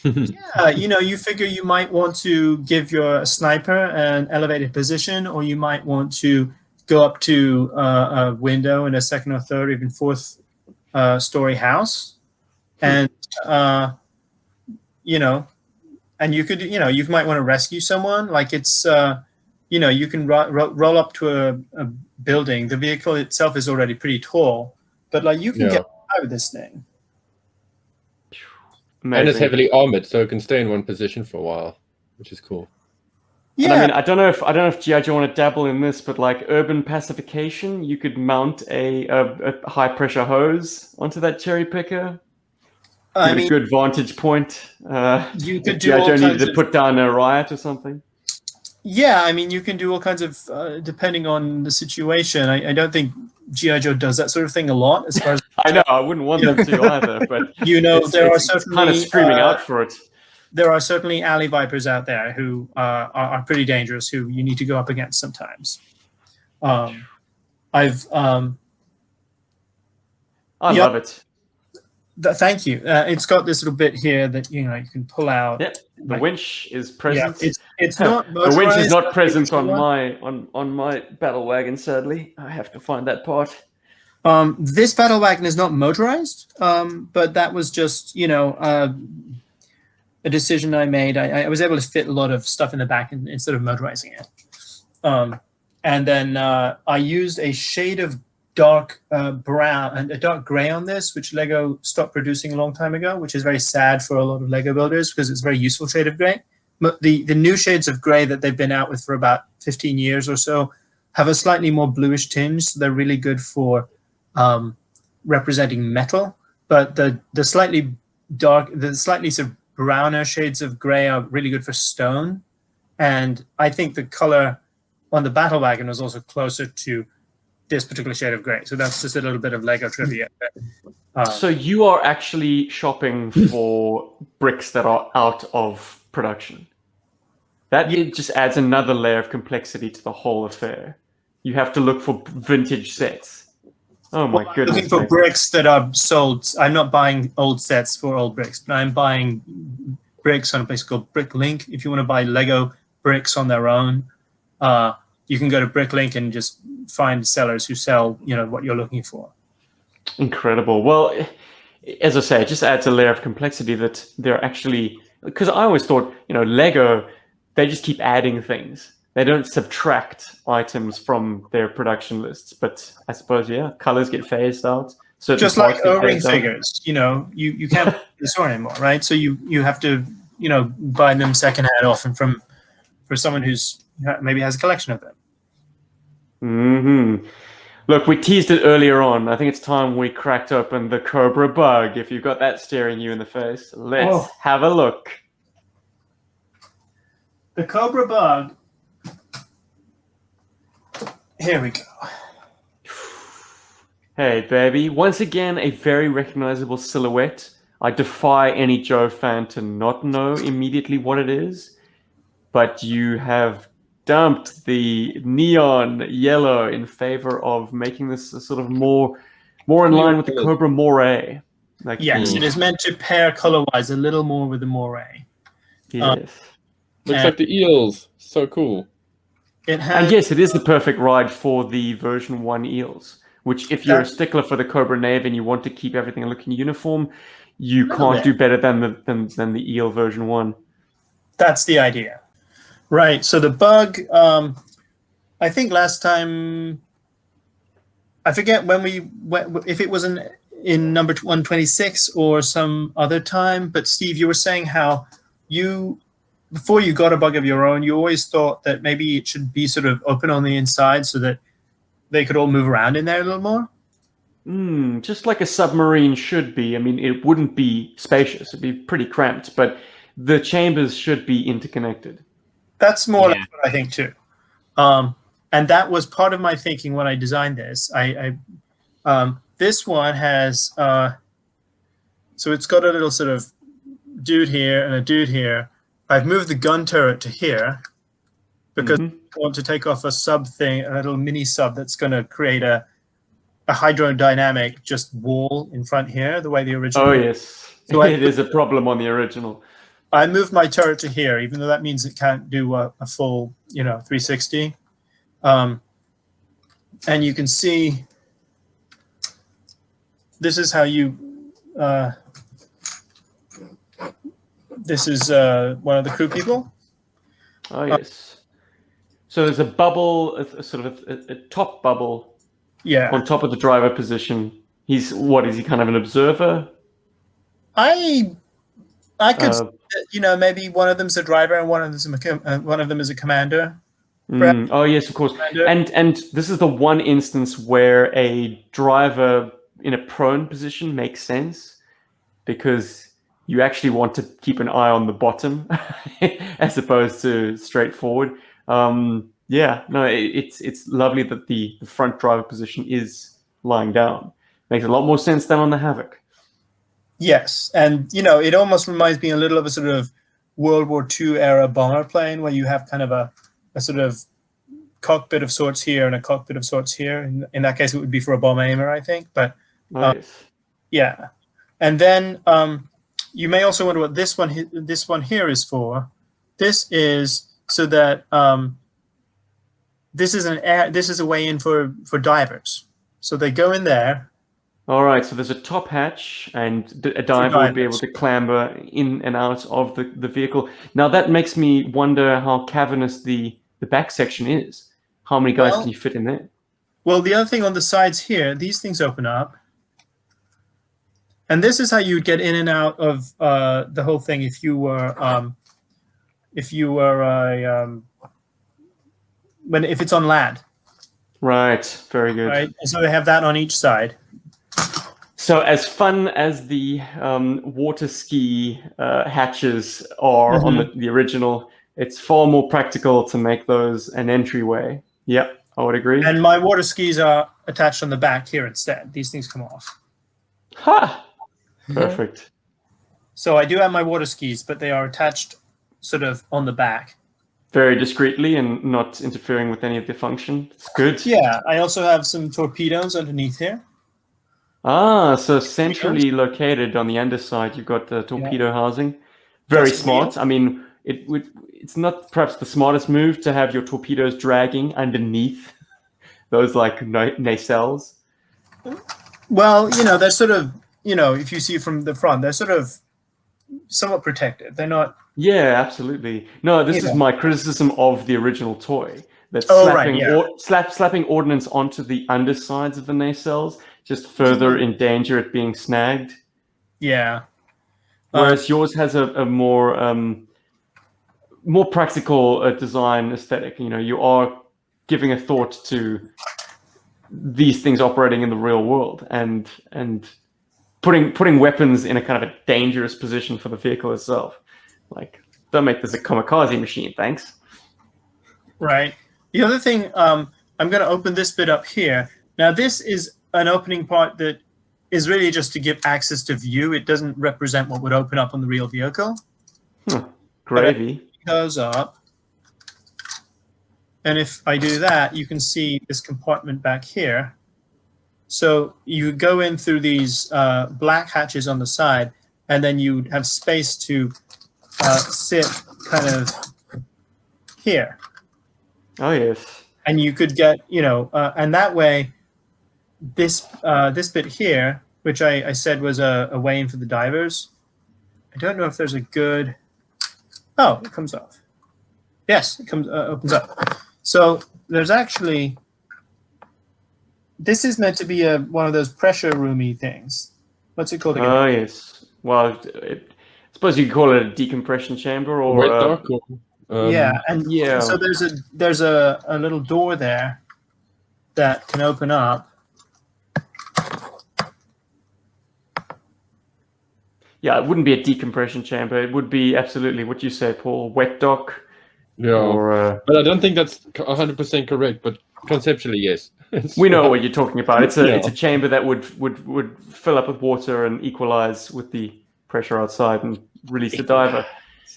Yeah, you figure you might want to give your sniper an elevated position, or you might want to go up to a window in a second or third or even fourth story house, and and you could you might want to rescue someone. Like it's you can roll up to a building. The vehicle itself is already pretty tall, but like you can get high with this thing. Amazing. And it's heavily armored, so it can stay in one position for a while, which is cool. Yeah. And I mean, I don't know if GI Joe want to dabble in this, but like urban pacification, you could mount a high pressure hose onto that cherry picker. I mean, a good vantage point. You could do GI Joe needed to put down a riot or something. Yeah, I mean, you can do all kinds of depending on the situation. I don't think GI Joe does that sort of thing a lot, as far as I know. I wouldn't want them to either, but there are certainly kind of screaming out for it. There are certainly alley vipers out there who are pretty dangerous, who you need to go up against sometimes. I love it. Thank you. It's got this little bit here that you can pull out. Yep. The winch is present. Yeah, it's not the winch is not present on my battle wagon. Sadly, I have to find that part. This battle wagon is not motorized, but that was just a decision I made. I was able to fit a lot of stuff in the back instead of motorizing it. And then I used a shade of dark brown and a dark gray on this, which Lego stopped producing a long time ago, which is very sad for a lot of Lego builders because it's a very useful shade of gray. But the new shades of gray that they've been out with for about 15 years or so have a slightly more bluish tinge, so they're really good for representing metal. But the slightly sort of browner shades of gray are really good for stone. And I think the color on the battle wagon was also closer to this particular shade of gray. So that's just a little bit of Lego trivia. So you are actually shopping for bricks that are out of production. It just adds another layer of complexity to the whole affair. You have to look for vintage sets. Oh my goodness. I'm looking for bricks that are sold. I'm not buying old sets for old bricks, but I'm buying bricks on a place called Bricklink. If you want to buy Lego bricks on their own, you can go to Bricklink and just find sellers who sell, what you're looking for. Incredible. Well, as I say, it just adds a layer of complexity that they're actually, because I always thought, Lego, they just keep adding things. They don't subtract items from their production lists. But I suppose, colors get phased out. Just like O-ring figures, you can't put the store anymore, right? So you have to, buy them secondhand often for someone who's maybe has a collection of them. Mm-hmm. Look, we teased it earlier on. I think it's time we cracked open the Cobra bug. If you've got that staring you in the face, let's have a look. The Cobra bug. Here we go. Hey, baby. Once again, a very recognizable silhouette. I defy any Joe fan to not know immediately what it is. But you have dumped the neon yellow in favor of making this a sort of more in line with the Cobra Moray. Yes, it is meant to pair color-wise a little more with the Moray. Yes. Looks like the eels. So cool. And yes, it is the perfect ride for the version 1 eels. which if you're a stickler for the Cobra Nave and you want to keep everything looking uniform, you can't do better than the EEL version 1. That's the idea. Right. So the bug, I think last time, I forget when if it was in number 126 or some other time, but Steve, you were saying how before you got a bug of your own, you always thought that maybe it should be sort of open on the inside so that they could all move around in there a little more. Just like a submarine should be. I mean, it wouldn't be spacious. It'd be pretty cramped, but the chambers should be interconnected. That's more or less what I think too. And that was part of my thinking when I designed this. This one has, so it's got a little sort of dude here and a dude here. I've moved the gun turret to here because I want to take off a sub thing, a little mini sub that's going to create a hydrodynamic just wall in front here, the way the original. Oh, yes. So it is a problem on the original. I moved my turret to here, even though that means it can't do a full, 360. And you can see this is how you. This is one of the crew people. Oh yes. So there's a bubble, a sort of a top bubble. Yeah. On top of the driver position. Is he kind of an observer? I could, maybe one of them's a driver and one of them is a commander. Oh yes, of course. And this is the one instance where a driver in a prone position makes sense, because you actually want to keep an eye on the bottom as opposed to straight forward. It's lovely that the front driver position is lying down. Makes a lot more sense than on the Havoc. Yes, and it almost reminds me a little of a sort of World War II era bomber plane where you have kind of a sort of cockpit of sorts here and a cockpit of sorts here. In that case, it would be for a bomb aimer, I think. But nice. Yeah, and then you may also wonder what this one here is for. This is so that this is a way in for divers. So they go in there. All right, so there's a top hatch, and a diver would be able to clamber in and out of the vehicle. Now that makes me wonder how cavernous the back section is. How many guys can you fit in there? Well, the other thing on the sides here, these things open up. And this is how you would get in and out of the whole thing if you were if it's on land. Right, very good. Right, and so they have that on each side. So as fun as the water ski hatches are on the original, it's far more practical to make those an entryway. Yep, I would agree. And my water skis are attached on the back here instead. These things come off. Ha! Perfect. So I do have my water skis, but they are attached sort of on the back. Very discreetly and not interfering with any of the function. It's good. Yeah, I also have some torpedoes underneath here. Ah, so centrally located on the underside, you've got the torpedo housing. Very smart. I mean, it's not perhaps the smartest move to have your torpedoes dragging underneath those like nacelles. Well, they're sort of, if you see from the front, they're sort of somewhat protected. They're not. Yeah, absolutely. No, this is my criticism of the original toy. That slapping ordnance onto the undersides of the nacelles just further endanger it being snagged. Yeah. Whereas yours has a more practical design aesthetic. You are giving a thought to these things operating in the real world and putting weapons in a kind of a dangerous position for the vehicle itself. Like, don't make this a kamikaze machine, thanks. Right. The other thing, I'm going to open this bit up here. Now, this is an opening part that is really just to give access to view. It doesn't represent what would open up on the real vehicle. Gravy. It goes up. And if I do that, you can see this compartment back here. So you go in through these black hatches on the side, and then you have space to sit kind of here. Oh, yes. And you could get, and that way, this bit here, which I said was a way in for the divers. I don't know if there's a good. Oh, it comes off. Yes, it comes opens up. So there's actually. This is meant to be one of those pressure roomy things. What's it called again? Oh yes. Well, I suppose you could call it a decompression chamber or Wet dock or, yeah, and yeah. so there's a little door there that can open up. Yeah, it wouldn't be a decompression chamber. It would be absolutely what you say, Paul, wet dock. yeah. Or But I don't think that's 100% correct. But conceptually, yes. we know what you're talking about. It's a Yeah. it's a chamber that would fill up with water and equalize with the pressure outside and release the diver.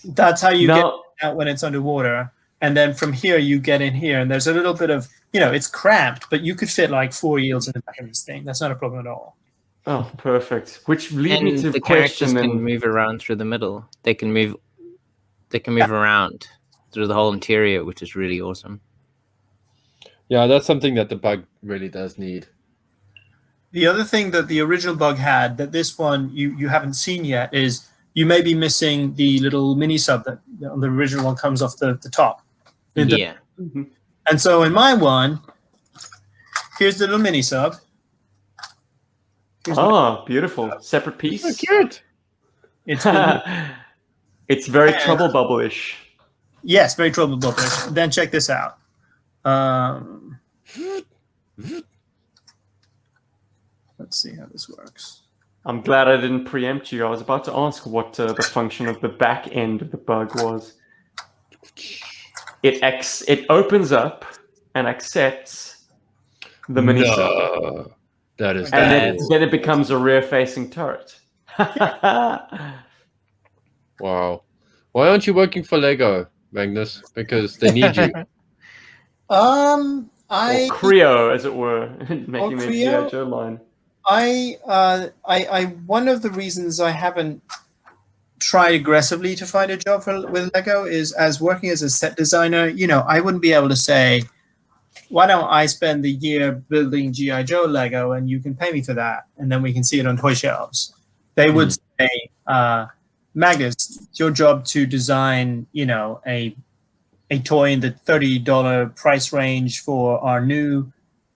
That's how you Now, get out when it's underwater. And then from here, you get in here, and there's a little bit of, it's cramped, but you could fit like 4 eels in the back of this thing. That's not a problem at all. oh, perfect. Which leads me And to the question characters can then. move around through the middle. They can move around through the whole interior, which is really awesome. Yeah, that's something that the bug really does need. The other thing that the original bug had that this one you haven't seen yet is you may be missing the little mini sub that on the original one comes off the top. Yeah. Mhm. And so in my one, here's the little mini sub. Ah, beautiful. Separate piece. So cute. It's It's very trouble bubble-ish. yes, very trouble bubblish. Then check this out. Let's see how this works. I'm glad I didn't preempt you. I was about to ask what the function of the back end of the bug was. It opens up and accepts the mini sub, No, that is and cool. then it becomes a rear-facing turret. Wow. Why aren't you working for Lego, Magnus? Because they need you. Or Creo, as it were, making their Creo? GI Joe line. One of the reasons I haven't tried aggressively to find a job with Lego is as working as a set designer, I wouldn't be able to say, why don't I spend the year building GI Joe Lego and you can pay me for that, and then we can see it on toy shelves. They would say, Magnus, it's your job to design, a toy in the $30 price range for our new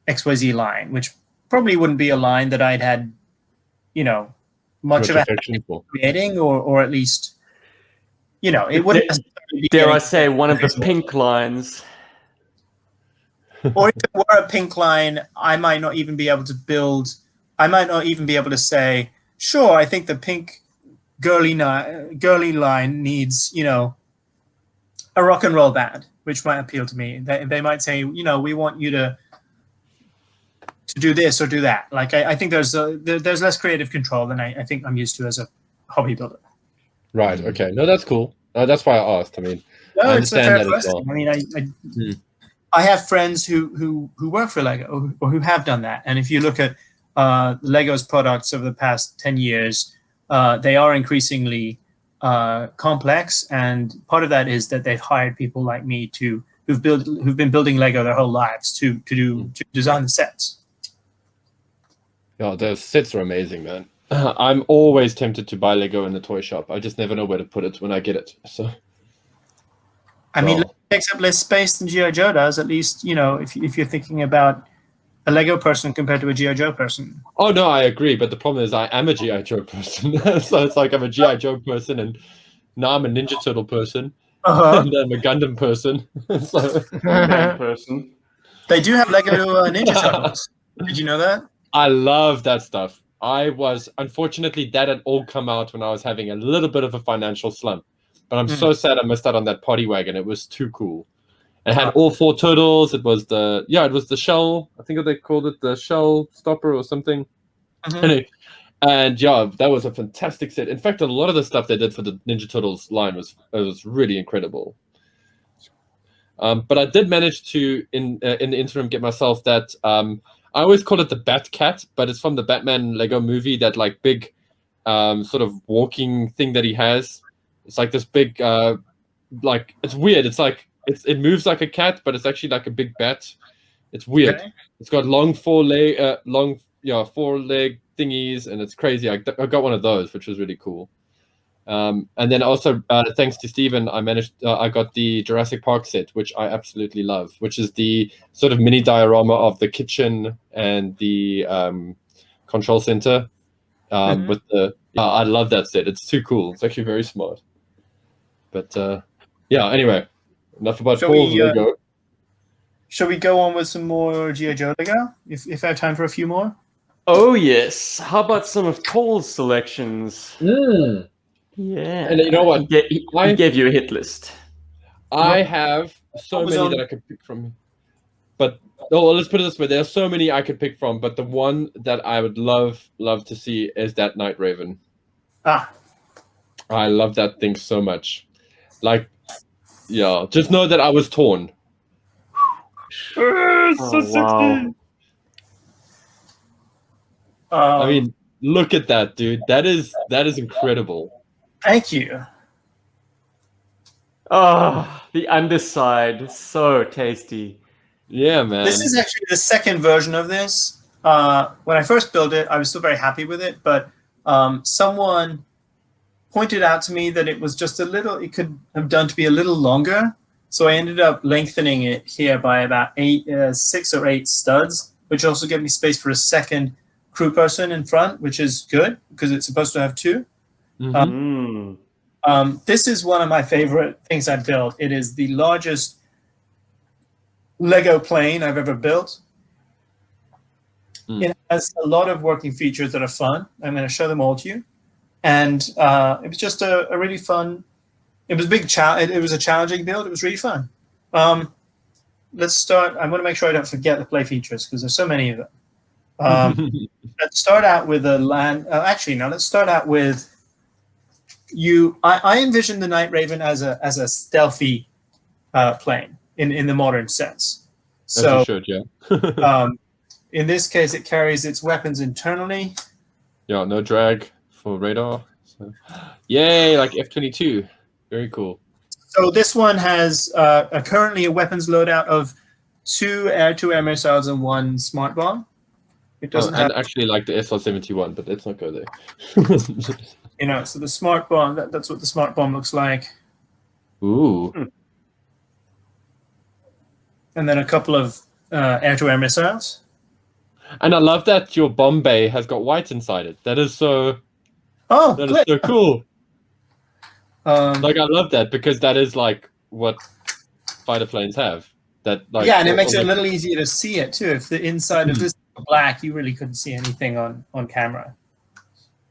XYZ line, which probably wouldn't be a line that I'd had, much of a affection for. creating, or at least, it wouldn't necessarily be Dare I getting- say, one of the pink lines. or if it were a pink line, I might not even be able to say, sure, I think the pink girly line needs, a rock and roll band, which might appeal to me. They might say, we want you to do this or do that. Like I think there's less creative control than I think I'm used to as a hobby builder. Right. Okay. No, that's cool. That's why I asked. I mean, No, I it's a understand fair that as question. well. I mean, I have friends who work for Lego or who have done that. And if you look at Lego's products over the past 10 years, they are increasingly complex. And part of that is that they've hired people like me who've been building Lego their whole lives to design the sets. Yeah, the sets are amazing, man. I'm always tempted to buy Lego in the toy shop. I just never know where to put it when I get it. So, I mean, Well- it takes up less space than GI Joe does. At least, if you're thinking about a Lego person compared to a GI Joe person. oh no, I agree. But the problem is, I am a GI Joe person. So it's like I'm a GI Joe person, and now I'm a Ninja Turtle person, Uh-huh. and I'm a Gundam person. So Man person. They do have Lego Ninja Turtles. Did you know that? I love that stuff. Unfortunately, that had all come out when I was having a little bit of a financial slump. But I'm so sad I missed out on that potty wagon. It was too cool. It had all 4 turtles. It was the shell. I think they called it the shell stopper or something. Anyway, and yeah, that was a fantastic set. In fact, a lot of the stuff they did for the Ninja Turtles line was really incredible. But I did manage to, in the interim, get myself that. I always call it the Bat Cat, but it's from the Batman Lego movie. That like big, sort of walking thing that he has. It's like this big, it's weird. It's like it moves like a cat, but it's actually like a big bat. It's weird. Okay. It's got long four leg thingies, and it's crazy. I got one of those, which was really cool. And then also, thanks to Stephen, I got the Jurassic Park set, which I absolutely love, which is the sort of mini diorama of the kitchen and the control center. With the I love that set. It's too cool. It's actually very smart. But yeah, anyway, enough about Paul's Lego. Shall we go on with some more GI Joe Lego? If I have time for a few more. Oh yes. How about some of Paul's selections? Yeah. And you know what? He gave you a hit list. I have so many that I could pick from. But let's put it this way: there are so many I could pick from, but the one that I would love to see is that Night Raven. Ah, I love that thing so much. Like, yeah, just know that I was torn. So wow. I mean, look at that, dude. That is incredible. Thank you. Oh, the underside, so tasty. Yeah, man. This is actually the second version of this. When I first built it, I was still very happy with it, but someone pointed out to me that it was just it could have done to be a little longer. So I ended up lengthening it here by about 6 or 8 studs, which also gave me space for a second crew person in front, which is good because it's supposed to have 2. This is one of my favorite things I built. It is the largest Lego plane I've ever built. It has a lot of working features that are fun. I'm going to show them all to you. And it was just a really fun. It was a big challenge. It was a challenging build. It was really fun. Let's start. I want to make sure I don't forget the play features because there's so many of them. Let's start out with a land. Actually, no. Let's start out with you. I envision the Night Raven as a stealthy plane in the modern sense. So as you should, yeah. In this case, it carries its weapons internally. Yeah, no drag for radar. So. Yay, like F-22. Very cool. So this one has currently a weapons loadout of 2 air-to-air missiles and 1 smart bomb. It doesn't have, and actually like the SR-71, but let's not go there. so the smart bomb, that's what the smart bomb looks like. Ooh. And then a couple of air-to-air missiles. And I love that your bomb bay has got white inside it. That is so cool. Like I love that because that is like what fighter planes have. That like yeah, and it makes it a little easier to see it too. If the inside of this was black, you really couldn't see anything on camera.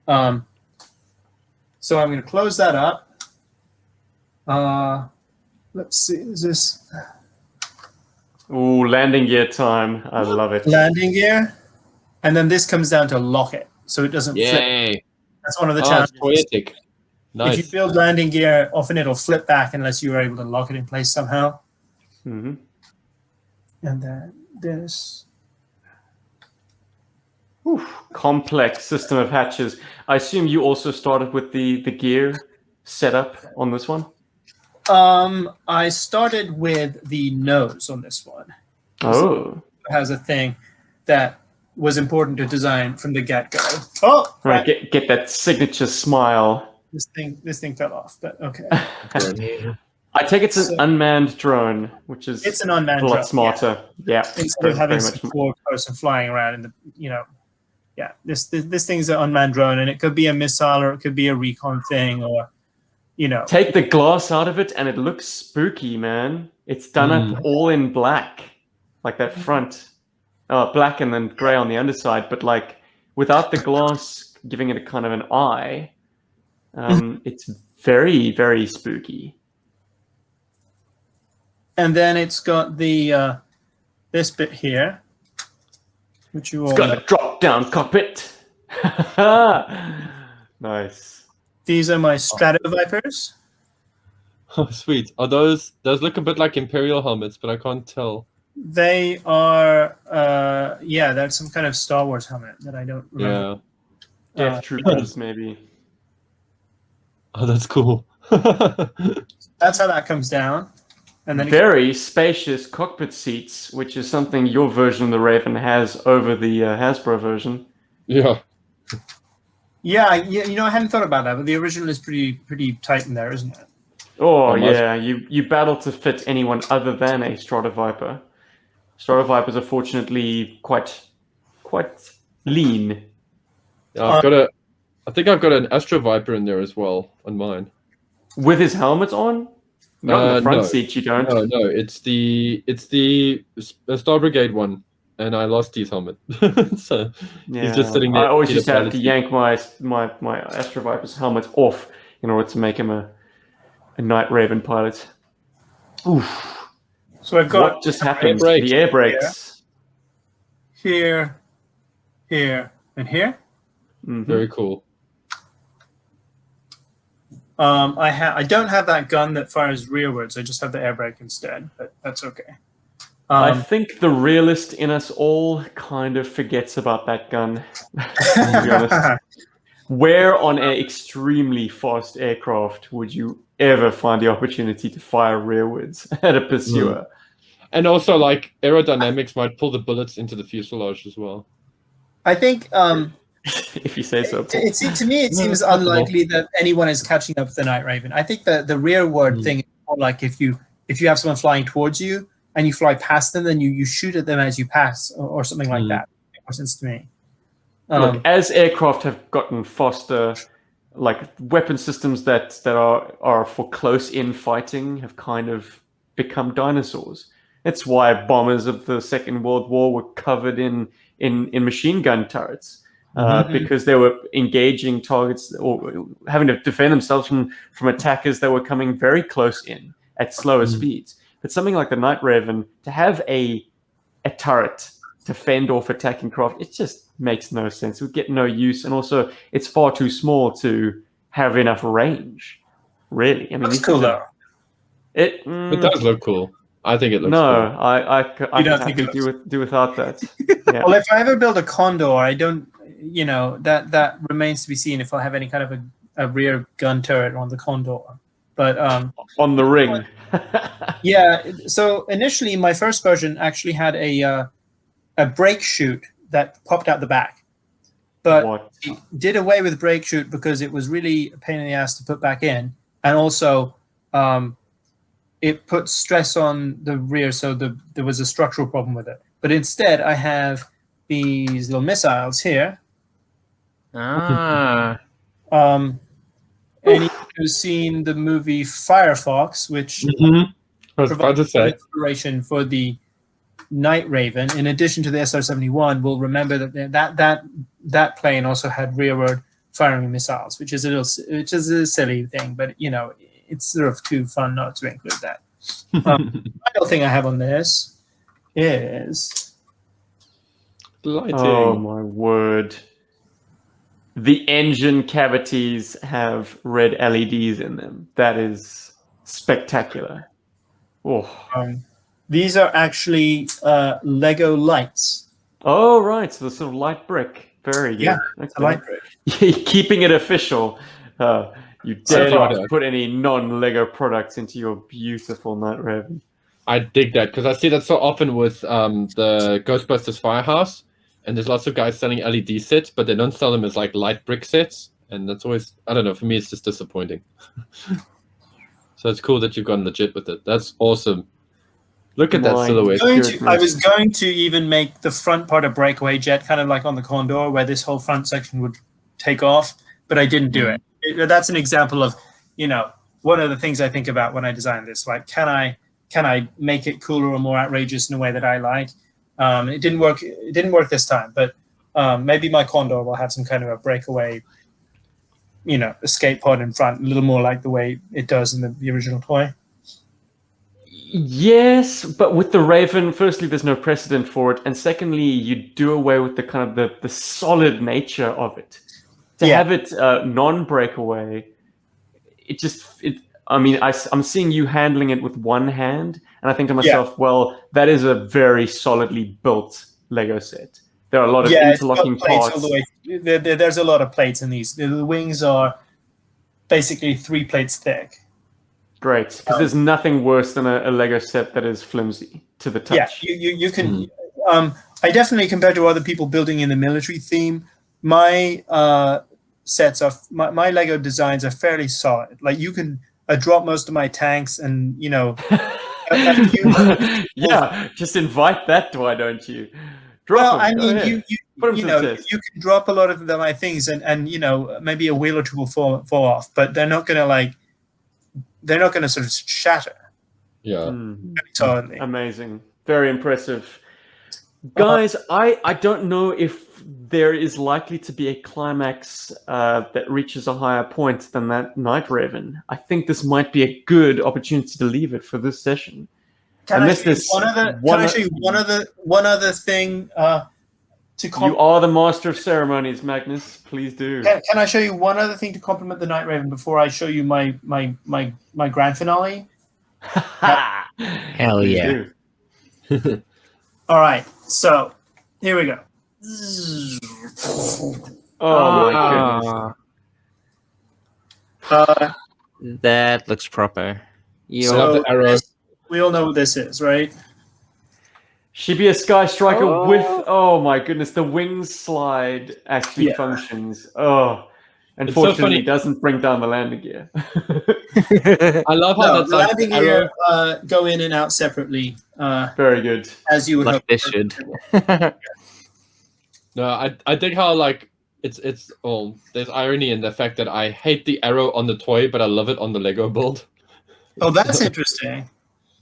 So I'm going to close that up. Let's see, is this? Ooh, landing gear time. I love it. Landing gear. And then this comes down to lock it so it doesn't flip. That's one of the challenges. Poetic. Nice. If you build landing gear, often it'll flip back unless you are able to lock it in place somehow. Mm-hmm. And then this. Oof, complex system of hatches. I assume you also started with the gear setup on this one? I started with the nose on this one. Oh. It has a thing that was important to design from the get-go. Oh, right. Get that signature smile. This thing fell off, but okay. I take it's an unmanned drone, which is it's an unmanned drone. A lot smarter. Yeah. Instead of having some poor person flying around in the this thing's an unmanned drone, and it could be a missile or it could be a recon thing or Take the glass out of it and it looks spooky, man. It's done up all in black. Like that front. Black and then grey on the underside, but like without the glass giving it a kind of an eye, it's very, very spooky. And then it's got the this bit here, which you all got a drop-down cockpit. Nice. These are my Stratovipers. Oh, sweet. Are those look a bit like Imperial helmets, but I can't tell. They are, that's some kind of Star Wars helmet that I don't remember. Yeah. Death Troopers, maybe. Oh, that's cool. That's how that comes down. And then very spacious cockpit seats, which is something your version of the Raven has over the Hasbro version. Yeah. Yeah, you know, I hadn't thought about that, but the original is pretty tight in there, isn't it? Oh, Almost. yeah, you battle to fit anyone other than a Stratoviper. Stratovipers are fortunately quite lean. Yeah, I think I've got an Astro Viper in there as well on mine. With his helmet on? Not in the front No. seat, you don't. No, it's the Star Brigade one, and I lost his helmet, so he's just sitting there. I always in used a to have to pilot yank my Astro Viper's helmet off in order to make him a Night Raven pilot. Oof. So I've got What just happened? brakes. The air brakes. here, and here. Mhm. Very cool. I don't have that gun that fires rearwards. I just have the air brake instead, but that's okay. I think the realist in us all kind of forgets about that gun, to be honest. Where on an extremely fast aircraft would you ever find the opportunity to fire rearwards at a pursuer? And also, like, aerodynamics might pull the bullets into the fuselage as well. I think If you say so. Paul. to me it seems unlikely that anyone is catching up with the Night Raven. I think the rearward thing is more like if you have someone flying towards you and you fly past them, then you shoot at them as you pass or something like that. It makes more sense to me. Look, as aircraft have gotten faster, like weapon systems that are for close-in fighting have kind of become dinosaurs. That's why bombers of the Second World War were covered in machine gun turrets. Because they were engaging targets or having to defend themselves from attackers that were coming very close in at slower speeds. But something like the Night Raven, to have a turret to fend off attacking craft, it just makes no sense. It would get no use, and also it's far too small to have enough range. Really, I mean, Looks cool though. It does look cool. I think it looks no, cool. I can do without that. Yeah. Well, if I ever build a Condor, I don't. You know, that remains to be seen if I'll have any kind of a rear gun turret on the Condor. But on the ring. yeah. So initially, my first version actually had a brake chute that popped out the back, but it did away with brake chute because it was really a pain in the ass to put back in, and also it put stress on the rear, so there was a structural problem with it. But instead, I have these little missiles here. Ah. And you've seen the movie Firefox, which I was about to say inspiration for the Night Raven. In addition to the SR-71, we'll remember that plane also had rearward firing missiles, which is a silly thing, but you know, it's sort of too fun not to include that. The final thing I have on this is lighting. Oh my word. The engine cavities have red LEDs in them. That is spectacular. Oh. These are actually Lego lights. Oh, right. So the sort of light brick. Very good. Yeah, okay. a light brick. Keeping it official. You dare not put any non-Lego products into your beautiful Night Raven. I dig that because I see that so often with the Ghostbusters Firehouse. And there's lots of guys selling LED sets, but they don't sell them as like light brick sets. And that's always, I don't know, for me, it's just disappointing. So it's cool that you've gone legit with it. That's awesome. Look at that silhouette. I was going to even make the front part a breakaway jet, kind of like on the Condor, where this whole front section would take off, but I didn't do it. That's an example of, you know, one of the things I think about when I design this. Like, can I make it cooler or more outrageous in a way that I like? It didn't work. It didn't work this time, but maybe my Condor will have some kind of a breakaway, you know, escape pod in front, a little more like the way it does in the original toy. Yes, but with the Raven, firstly, there's no precedent for it, and secondly, you do away with the kind of the solid nature of it. To have it non-breakaway, I'm seeing you handling it with one hand, and I think to myself, well, that is a very solidly built Lego set. There are a lot of interlocking parts. All the way. There's a lot of plates in these. The wings are basically 3 plates thick. Great, because there's nothing worse than a Lego set that is flimsy to the touch. Yeah, you can. I definitely, compared to other people building in the military theme, my sets are my Lego designs are fairly solid. Like you can drop most of my tanks, and you know. Yeah, just invite that, why don't you? Well, I mean, you know, test. you can drop a lot of my things, and you know, maybe a wheel or two will fall off, but they're not going to sort of shatter. Yeah. Totally. Amazing. Very impressive. Guys, I don't know if there is likely to be a climax that reaches a higher point than that Night Raven. I think this might be a good opportunity to leave it for this session. Can I show you one other thing You are the master of ceremonies, Magnus. Please do. Can I show you one other thing to complement the Night Raven before I show you my grand finale? Hell yeah. All right, so here we go. Oh my goodness. That looks proper. So we all know what this is, right? Should be a Skystriker with, oh my goodness, the wings slide actually functions. Oh, unfortunately, it doesn't bring down the landing gear. I love how that's landing gear go in and out separately. Very good. As you would hope. They should. No, I think how like it's there's irony in the fact that I hate the arrow on the toy, but I love it on the Lego build. Oh, that's interesting.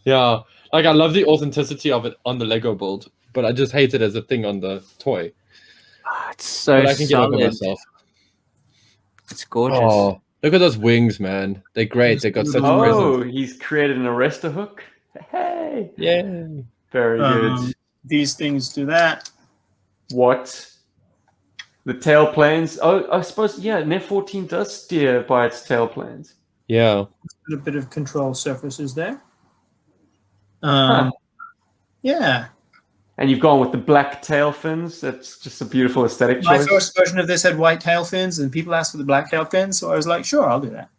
Yeah, like I love the authenticity of it on the Lego build, but I just hate it as a thing on the toy. It's so but I can get over myself. It's gorgeous. Oh, look at those wings, man. They're great. They got such a presence. Oh, he's created an arrestor hook. Hey. Yay. Very good. These things do that. What? The tail planes? Oh, I suppose, yeah, Net 14 does steer by its tail planes. Yeah. A bit of control surfaces there. Yeah. And you've gone with the black tail fins. That's just a beautiful aesthetic choice. My first version of this had white tail fins, and people asked for the black tail fins, so I was like, sure, I'll do that.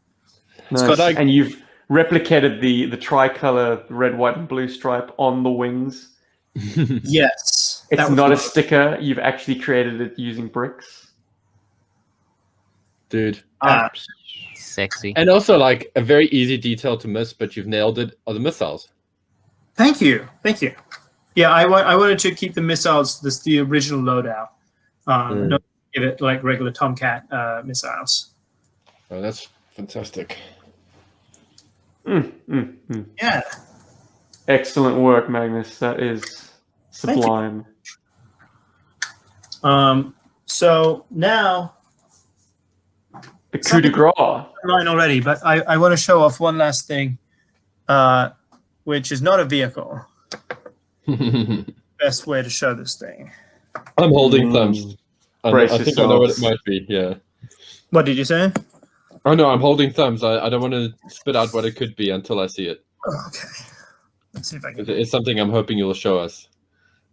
Nice. And you've replicated the tricolor red, white, and blue stripe on the wings. Yes. It's not a sticker. You've actually created it using bricks. Dude. Sexy. And also, like, a very easy detail to miss, but you've nailed it, are the missiles. Thank you. Thank you. Yeah, I wanted to keep the missiles, the original loadout. Not give it like regular Tomcat missiles. Oh, that's fantastic. Yeah. Excellent work, Magnus. That is sublime. So now the coup de grace. Line already, but I want to show off one last thing, which is not a vehicle. Best way to show this thing. I'm holding thumbs. I think I know what it might be. Yeah. What did you say? Oh no, I'm holding thumbs. I don't want to spit out what it could be until I see it. Okay. Let's see if I can. It's something I'm hoping you'll show us.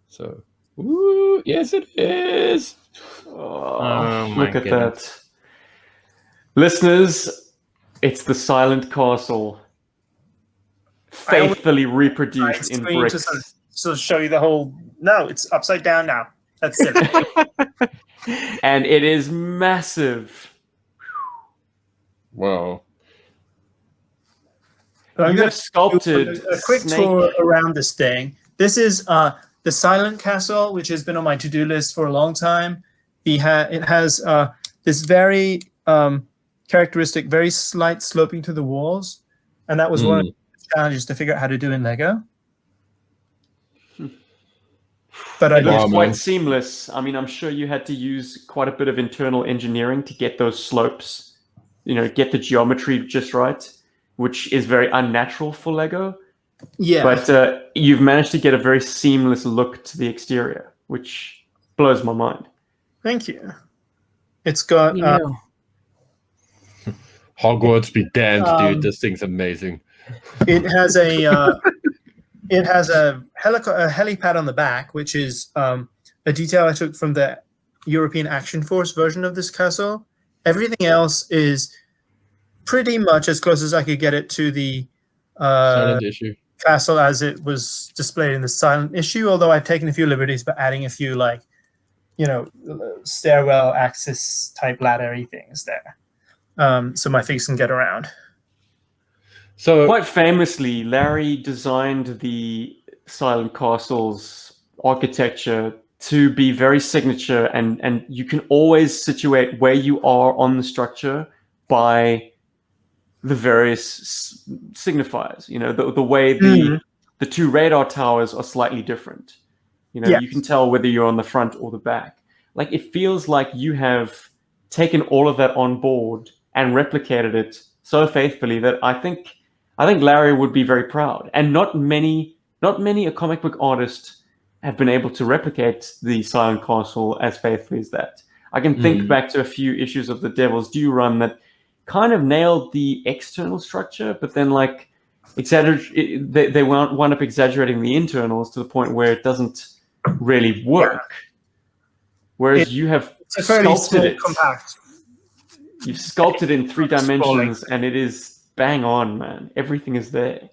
So, ooh, yes, it is. Oh, look at that. Listeners, it's the Silent Castle. Faithfully reproduced in bricks. So show you the whole. No, it's upside down now. That's it. And it is massive. Wow. You have sculpted a quick tour around this thing. This is the Silent Castle, which has been on my to-do list for a long time. It has this very characteristic, very slight sloping to the walls, and that was one of the challenges to figure out how to do in Lego. But it looks quite seamless. I mean, I'm sure you had to use quite a bit of internal engineering to get those slopes, get the geometry just right, which is very unnatural for Lego. Yeah. But you've managed to get a very seamless look to the exterior, which blows my mind. Thank you. It's got... Hogwarts be damned, dude. This thing's amazing. It has a... It has a helipad on the back, which is a detail I took from the European Action Force version of this castle. Everything else is pretty much as close as I could get it to the Silent issue. castle as it was displayed in the silent issue, although I've taken a few liberties by adding a few, like, stairwell access type laddery things there, so my figures can get around. So Quite famously, Larry designed the Silent Castle's architecture to be very signature, and you can always situate where you are on the structure by the various signifiers. The way the two radar towers are slightly different. Yes. You can tell whether you're on the front or the back. Like, it feels like you have taken all of that on board and replicated it so faithfully that I think Larry would be very proud. And not many a comic book artist have been able to replicate the Silent Castle as faithfully as that. I can think back to a few issues of the Devil's Due run that kind of nailed the external structure, but then they wound up exaggerating the internals to the point where it doesn't really work. Whereas you have sculpted it. Compact. You've sculpted in 3 dimensions, and it is bang on, man. Everything is there.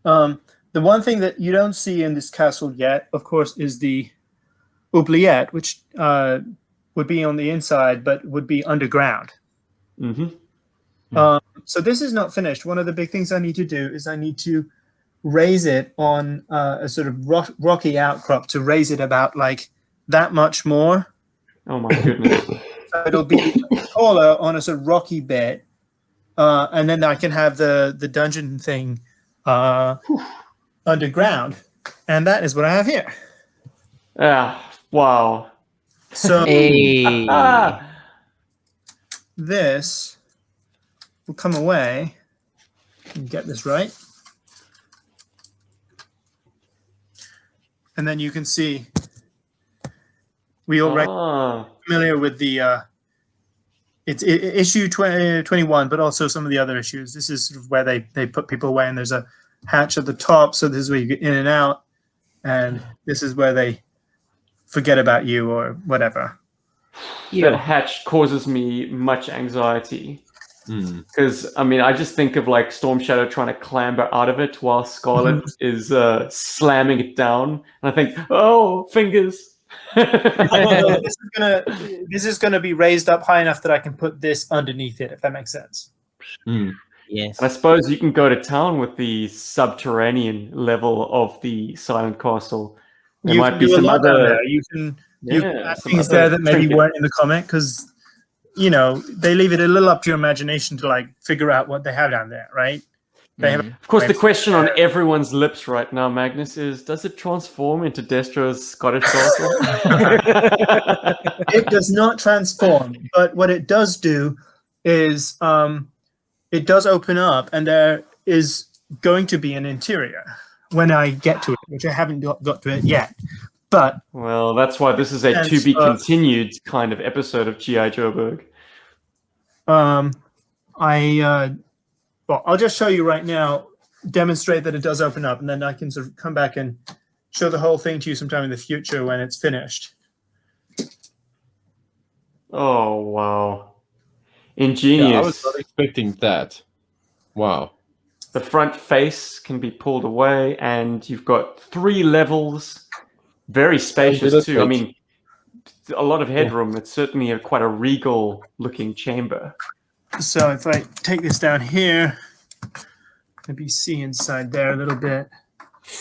The one thing that you don't see in this castle yet, of course, is the oubliette, which would be on the inside, but would be underground. So this is not finished. One of the big things I need to do is I need to raise it on a sort of rocky outcrop, to raise it about like that much more. Oh my goodness. So it'll be taller on a sort of rocky bit, and then I can have the dungeon thing underground, and that is what I have here. Wow. So Hey. this will come away. Get this right, and then you can see we already familiar with the it's issue 21, but also some of the other issues. This is sort of where they put people away, and there's a hatch at the top, so this is where you get in and out, and this is where they forget about you or whatever. That hatch causes me much anxiety, because I just think of like Storm Shadow trying to clamber out of it while Scarlet is slamming it down, and I think, oh, fingers. This is gonna be raised up high enough that I can put this underneath it, if that makes sense. Yes. And I suppose you can go to town with the subterranean level of the Silent Castle. There You might can be do a some lot down other there. You can add some things other there that maybe trinkets. weren't in the comic, because they leave it a little up to your imagination to like figure out what they have down there, right? They have, Of course, the question on everyone's lips right now, Magnus, is: does it transform into Destro's Scottish Castle? it does not transform, but what it does do is it does open up, and there is going to be an interior when I get to it, which I haven't got to it yet. But well, that's why this is a to be continued kind of episode of GI Joburg. I'll just show you right now, demonstrate that it does open up, and then I can sort of come back and show the whole thing to you sometime in the future when it's finished. Oh, wow. Ingenious. Yeah, I was not expecting that. Wow. The front face can be pulled away, and you've got 3 levels. Very spacious, too. I mean, a lot of headroom. It's certainly quite a regal-looking chamber. So if I take this down here, maybe see inside there a little bit.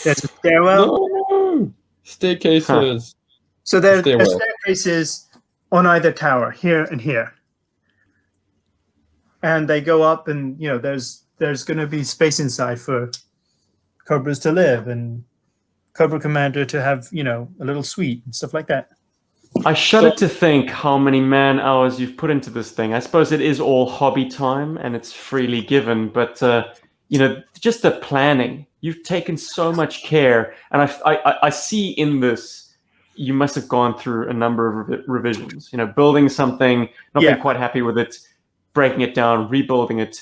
There's a stairwell. No! Staircases. So there's staircases on either tower, here and here. And they go up, and there's going to be space inside for Cobras to live and Cobra Commander to have, a little suite and stuff like that. I shudder to think how many man hours you've put into this thing. I suppose it is all hobby time and it's freely given, but just the planning. You've taken so much care, and I see in this you must have gone through a number of revisions. Building something, not being quite happy with it, breaking it down, rebuilding it.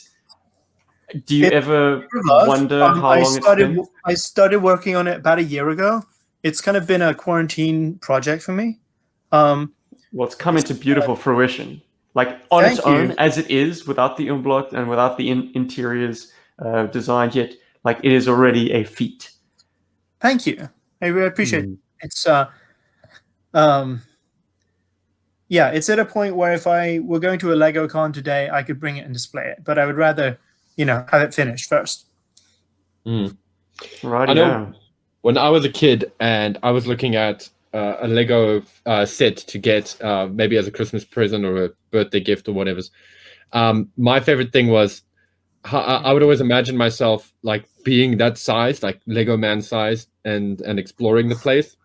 Do you ever wonder how long it's been? I started working on it about a year ago. It's kind of been a quarantine project for me. Well, it's come into beautiful fruition. Like on its own, as it is, without the umlaut and without the interiors, designed yet. Like, it is already a feat. Thank you. I really appreciate it. It's yeah, it's at a point where if I were going to a Lego con today, I could bring it and display it, but I would rather, have it finished first. Right. I know when I was a kid and I was looking at a Lego set to get maybe as a Christmas present or a birthday gift or whatever. My favorite thing was I would always imagine myself like being that size, like Lego man size, and exploring the place.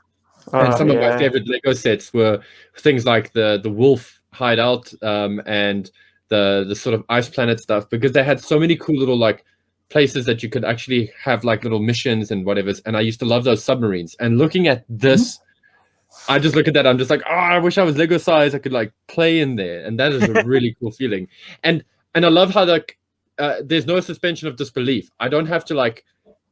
And some of my favorite Lego sets were things like the wolf hideout and the sort of ice planet stuff, because they had so many cool little like places that you could actually have like little missions and whatever. And I used to love those submarines. And looking at this, I just look at that. I'm just like, I wish I was Lego size. I could like play in there, and that is a really cool feeling. And I love how like there's no suspension of disbelief. I don't have to like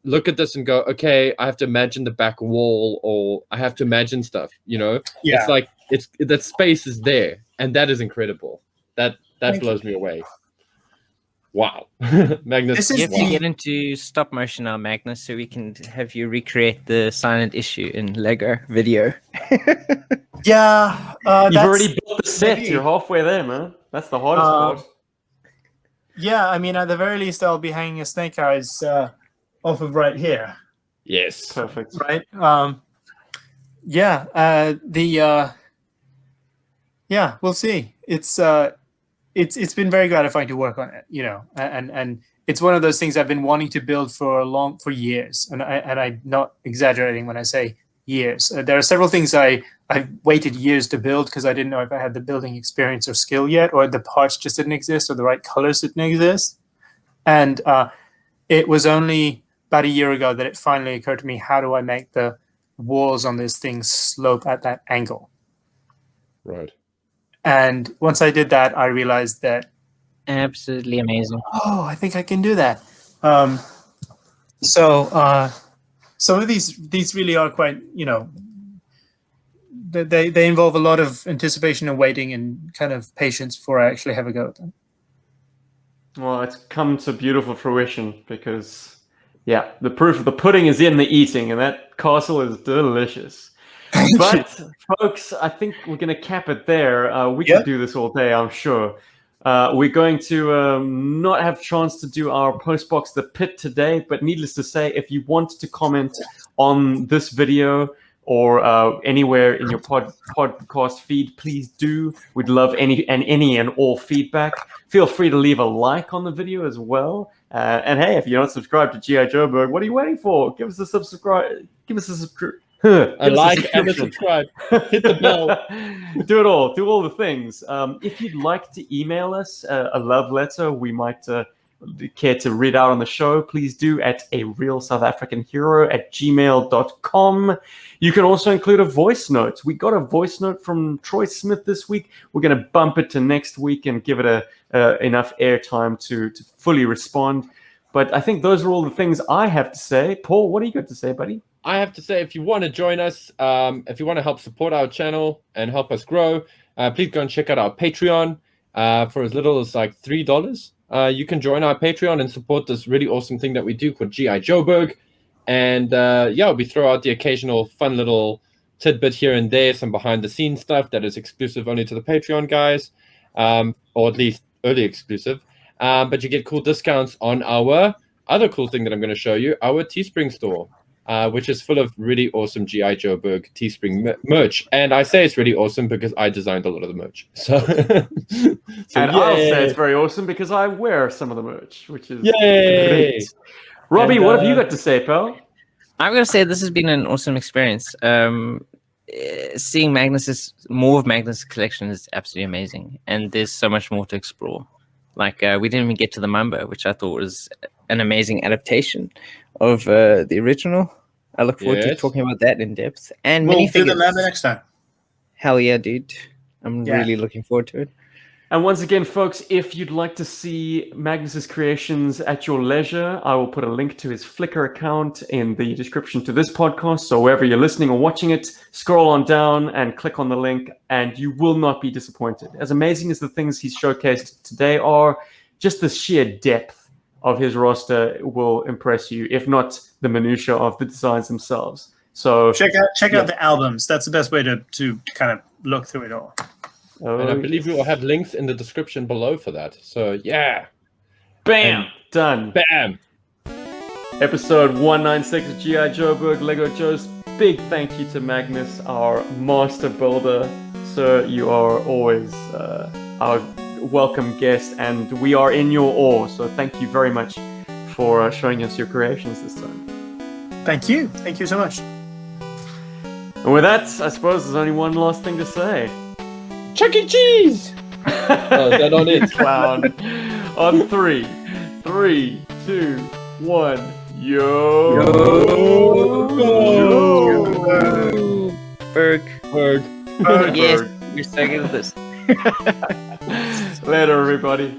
look at this and go, okay, I have to imagine the back wall, or I have to imagine stuff. It's like that space is there, and that is incredible. That blows me away. Wow. Magnus, you have to get into stop motion now, Magnus, so we can have you recreate the silent issue in Lego video. Yeah. You've already built the set. You're halfway there, man. That's the hardest part. Yeah, I mean, at the very least, I'll be hanging a snake eyes off of right here. Yes. Perfect. Right? Yeah, we'll see. It's been very gratifying to work on it, and it's one of those things I've been wanting to build for years, and I'm not exaggerating when I say years. There are several things I've waited years to build because I didn't know if I had the building experience or skill yet, or the parts just didn't exist, or the right colors didn't exist. And it was only about a year ago that it finally occurred to me, how do I make the walls on this thing slope at that angle? Right. And once I did that, I realized that absolutely amazing. Oh, I think I can do that. So some of these really are quite, they involve a lot of anticipation and waiting and kind of patience before I actually have a go at them. Well, it's come to beautiful fruition because, the proof of the pudding is in the eating, and that castle is delicious. But, folks, I think we're going to cap it there. We could do this all day, I'm sure. We're going to not have a chance to do our Postbox the Pit today, but needless to say, if you want to comment on this video or anywhere in your podcast feed, please do. We'd love any and all feedback. Feel free to leave a like on the video as well. And hey, if you're not subscribed to GI Joburg, what are you waiting for? Give us a subscribe. A like and a subscribe. Hit the bell. Do it all. Do all the things. If you'd like to email us a love letter, we might care to read out on the show, please do at arealsouthafricanhero@gmail.com. You can also include a voice note. We got a voice note from Troy Smith this week. We're going to bump it to next week and give it enough airtime to fully respond. But I think those are all the things I have to say. Paul, what do you got to say, buddy? I have to say, if you want to join us, if you want to help support our channel and help us grow, please go and check out our Patreon for as little as like $3. You can join our Patreon and support this really awesome thing that we do called GI Joburg. And we throw out the occasional fun little tidbit here and there, some behind the scenes stuff that is exclusive only to the Patreon guys, or at least early exclusive. But you get cool discounts on our other cool thing that I'm going to show you, our Teespring store, which is full of really awesome GI Joburg Teespring merch. And I say it's really awesome because I designed a lot of the merch. So and I'll say it's very awesome because I wear some of the merch, which is great. Robbie, what have you got to say, pal? I'm going to say this has been an awesome experience. Seeing more of Magnus' collection is absolutely amazing. And there's so much more to explore. Like, we didn't even get to the Mamba, which I thought was an amazing adaptation of the original. I look forward to talking about that in depth. And we'll do the Mamba next time. Hell yeah, dude. I'm really looking forward to it. And once again, folks, if you'd like to see Magnus's creations at your leisure, I will put a link to his Flickr account in the description to this podcast. So wherever you're listening or watching it, scroll on down and click on the link, and you will not be disappointed. As amazing as the things he's showcased today are, just the sheer depth of his roster will impress you, if not the minutia of the designs themselves. So check out the albums. That's the best way to kind of look through it all. And I believe we will have links in the description below for that. So yeah. Bam! Done. Bam! Episode 196 of GI Joburg, Lego Joe's. Big thank you to Magnus, our master builder. Sir, you are always our welcome guest, and we are in your awe. So thank you very much for showing us your creations this time. Thank you. Thank you so much. And with that, I suppose there's only one last thing to say. Chuck E. Cheese! Oh, is that on it? Clown. On 3, 3, 2, 1. Yo! Berg. Berg. Yes, you're so good at this. Later, everybody.